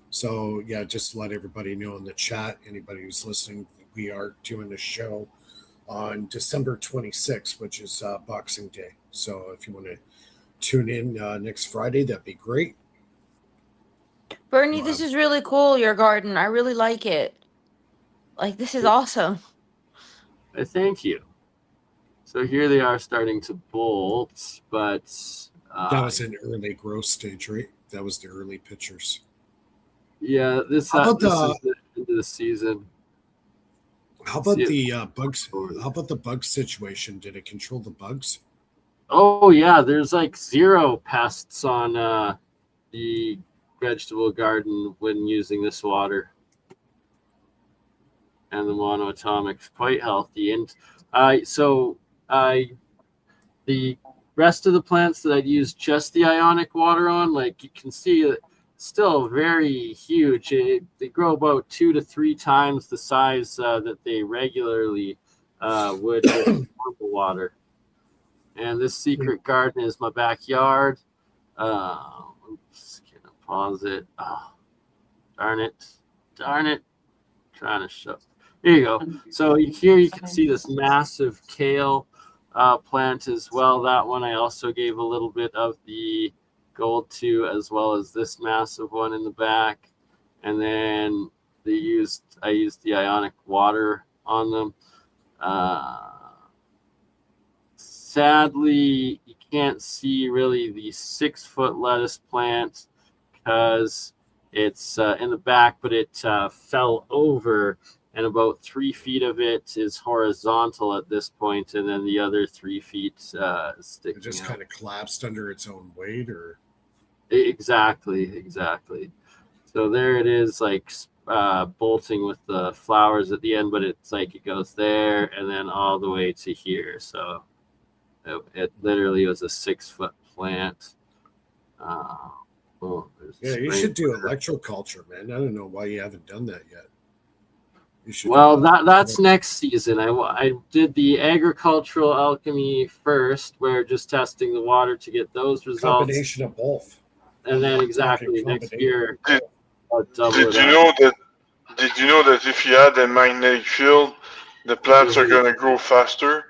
Speaker 2: So, yeah, just let everybody know in the chat, anybody who's listening, we are doing a show on December 26th, which is Boxing Day. So if you want to tune in next Friday, that'd be great.
Speaker 5: Bernie, this is really cool, your garden. I really like it. Like, this is awesome.
Speaker 6: Thank you. So here they are starting to bolt, but...
Speaker 2: that was an early growth stage, right? That was the early pictures.
Speaker 6: Yeah, this is the end of the season.
Speaker 2: How about the bugs? How about the bug situation? Did it control the bugs?
Speaker 6: Oh yeah, there's like 0 pests on the vegetable garden when using this water, and the monoatomic's quite healthy. And the rest of the plants that I'd use just the ionic water on, like you can see, it's still very huge. They grow about 2 to 3 times the size that they regularly would with normal water. And this secret garden is my backyard. I'm just gonna pause it. Oh, darn it. Trying to show. Here you go. So here you can see this massive kale plant as well. That one I also gave a little bit of the gold to, as well as this massive one in the back. And then I used the ionic water on them. Sadly, you can't see really the 6-foot lettuce plant because it's in the back, but it fell over, and about 3 feet of it is horizontal at this point, and then the other 3 feet sticking.
Speaker 2: It just kind of collapsed under its own weight, or
Speaker 6: exactly. So there it is, like bolting with the flowers at the end, but it's like it goes there and then all the way to here. So it literally was a 6-foot plant.
Speaker 2: Yeah, you should do electroculture, man. I don't know why you haven't done that yet. You should.
Speaker 6: Well, that's next season. I did the agricultural alchemy first, where just testing the water to get those results.
Speaker 2: Combination of both.
Speaker 6: And then exactly next year.
Speaker 3: Did you know that if you add a magnetic field, the plants are going to grow faster?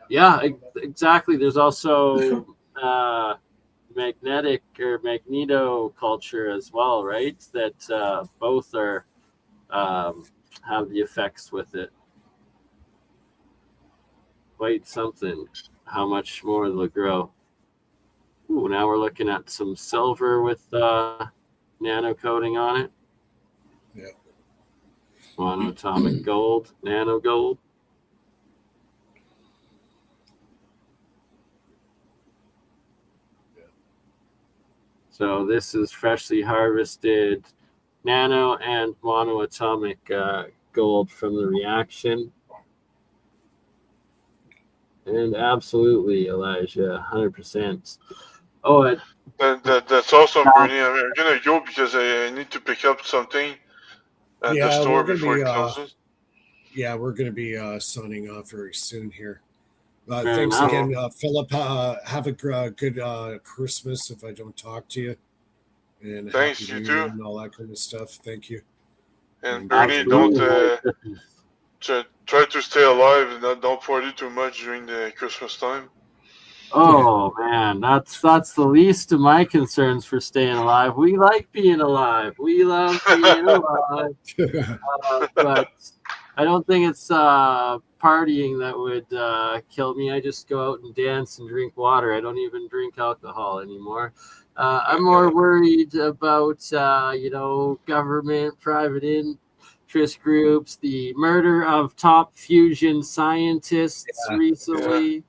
Speaker 6: Yeah, exactly. There's also magnetic or magnetoculture as well, right? That both are have the effects with it. Quite something. How much more they'll grow. Ooh, now we're looking at some silver with nano coating on it.
Speaker 2: Yeah.
Speaker 6: Monoatomic gold, nano gold. So this is freshly harvested nano and monoatomic gold from the reaction. And absolutely, Elijah, 100%. Oh,
Speaker 3: That's awesome, Bernie. I'm gonna go because I need to pick up something at the
Speaker 2: Yeah,
Speaker 3: store
Speaker 2: we're gonna
Speaker 3: before
Speaker 2: be
Speaker 3: it closes.
Speaker 2: signing off very soon here.
Speaker 6: fair
Speaker 2: Thanks
Speaker 6: enough.
Speaker 2: again, Philip. Have a good Christmas if I don't talk to you, and Happy
Speaker 3: Thanks,
Speaker 2: New
Speaker 3: you
Speaker 2: Year
Speaker 3: too.
Speaker 2: and all that kind of stuff. Thank you.
Speaker 3: And
Speaker 2: And
Speaker 3: Bernie, don't
Speaker 6: Absolutely. Merry Christmas.
Speaker 3: try to stay alive and don't party too much during the Christmas time.
Speaker 6: Oh man, that's the least of my concerns for staying alive. We like being alive. We love being alive. But I don't think it's partying that would kill me. I just go out and dance and drink water. I don't even drink alcohol anymore. I'm more worried about government, private interest groups, the murder of top fusion scientists recently.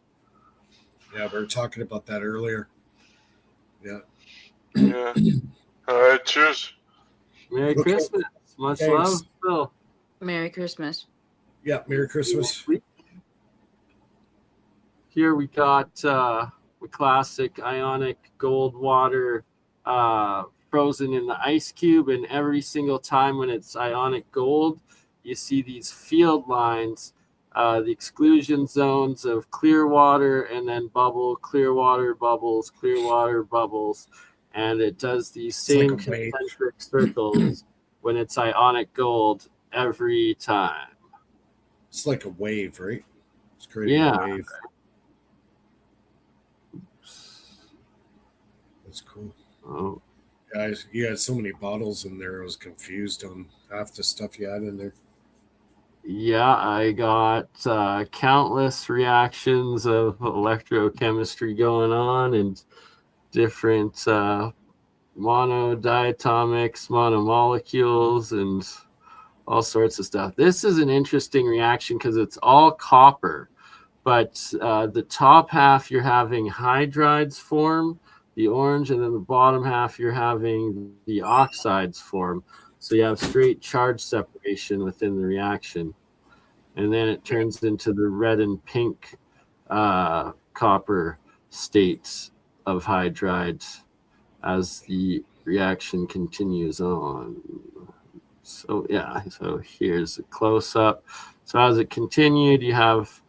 Speaker 2: Yeah, we were talking about that earlier. Yeah.
Speaker 3: Yeah. All right. Cheers.
Speaker 6: Merry
Speaker 2: Okay.
Speaker 6: Christmas. Much
Speaker 2: Thanks.
Speaker 6: love, Phil.
Speaker 5: Merry Christmas.
Speaker 2: Yeah. Merry Christmas.
Speaker 6: Here we got the classic ionic gold water frozen in the ice cube, and every single time when it's ionic gold, you see these field lines, the exclusion zones of clear water, and then bubble, clear water, bubbles, clear water, bubbles, and it does these same
Speaker 2: like a wave.
Speaker 6: concentric circles when it's ionic gold every time.
Speaker 2: It's like a wave, right? It's creating
Speaker 6: Yeah.
Speaker 2: a wave. That's cool.
Speaker 6: Oh.
Speaker 2: Guys, you had so many bottles in there. I was confused on half the stuff you had in there.
Speaker 6: Yeah, I got countless reactions of electrochemistry going on and different monodiatomics, monomolecules, and all sorts of stuff. This is an interesting reaction because it's all copper, but the top half you're having hydrides form, the orange, and then the bottom half you're having the oxides form. So you have straight charge separation within the reaction. And then it turns into the red and pink copper states of hydrides as the reaction continues on. So yeah, so here's a close-up. So as it continued, you have,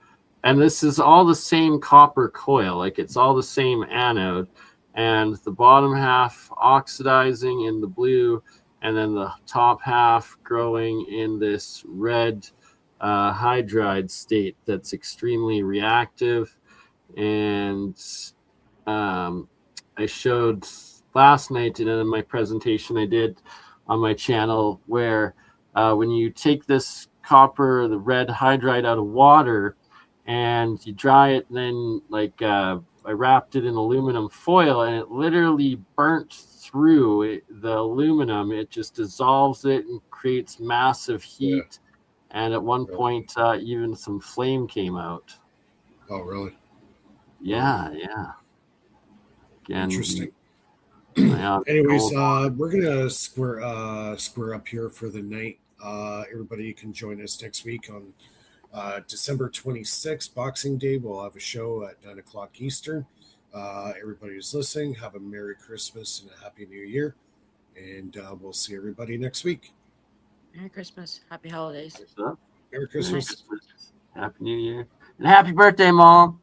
Speaker 6: and this is all the same copper coil, like it's all the same anode, and the bottom half oxidizing in the blue, and then the top half growing in this red hydride state that's extremely reactive. And I showed last night in my presentation I did on my channel where when you take this copper, the red hydride out of water, and you dry it, then I wrapped it in aluminum foil, and it literally burnt through the aluminum. It just dissolves it and creates massive heat. And at one point, even some flame came out.
Speaker 2: Oh, really?
Speaker 6: Yeah, yeah. Again,
Speaker 2: interesting.
Speaker 6: Anyways,
Speaker 2: we're gonna square up here for the night. Everybody can join us next week on December 26th, Boxing Day. We'll have a show at 9 o'clock Eastern. Everybody who's listening, have a Merry Christmas and a Happy New Year. And we'll see everybody next week.
Speaker 5: Merry Christmas. Happy holidays.
Speaker 2: Merry Christmas.
Speaker 6: Happy New Year. And happy birthday, Mom.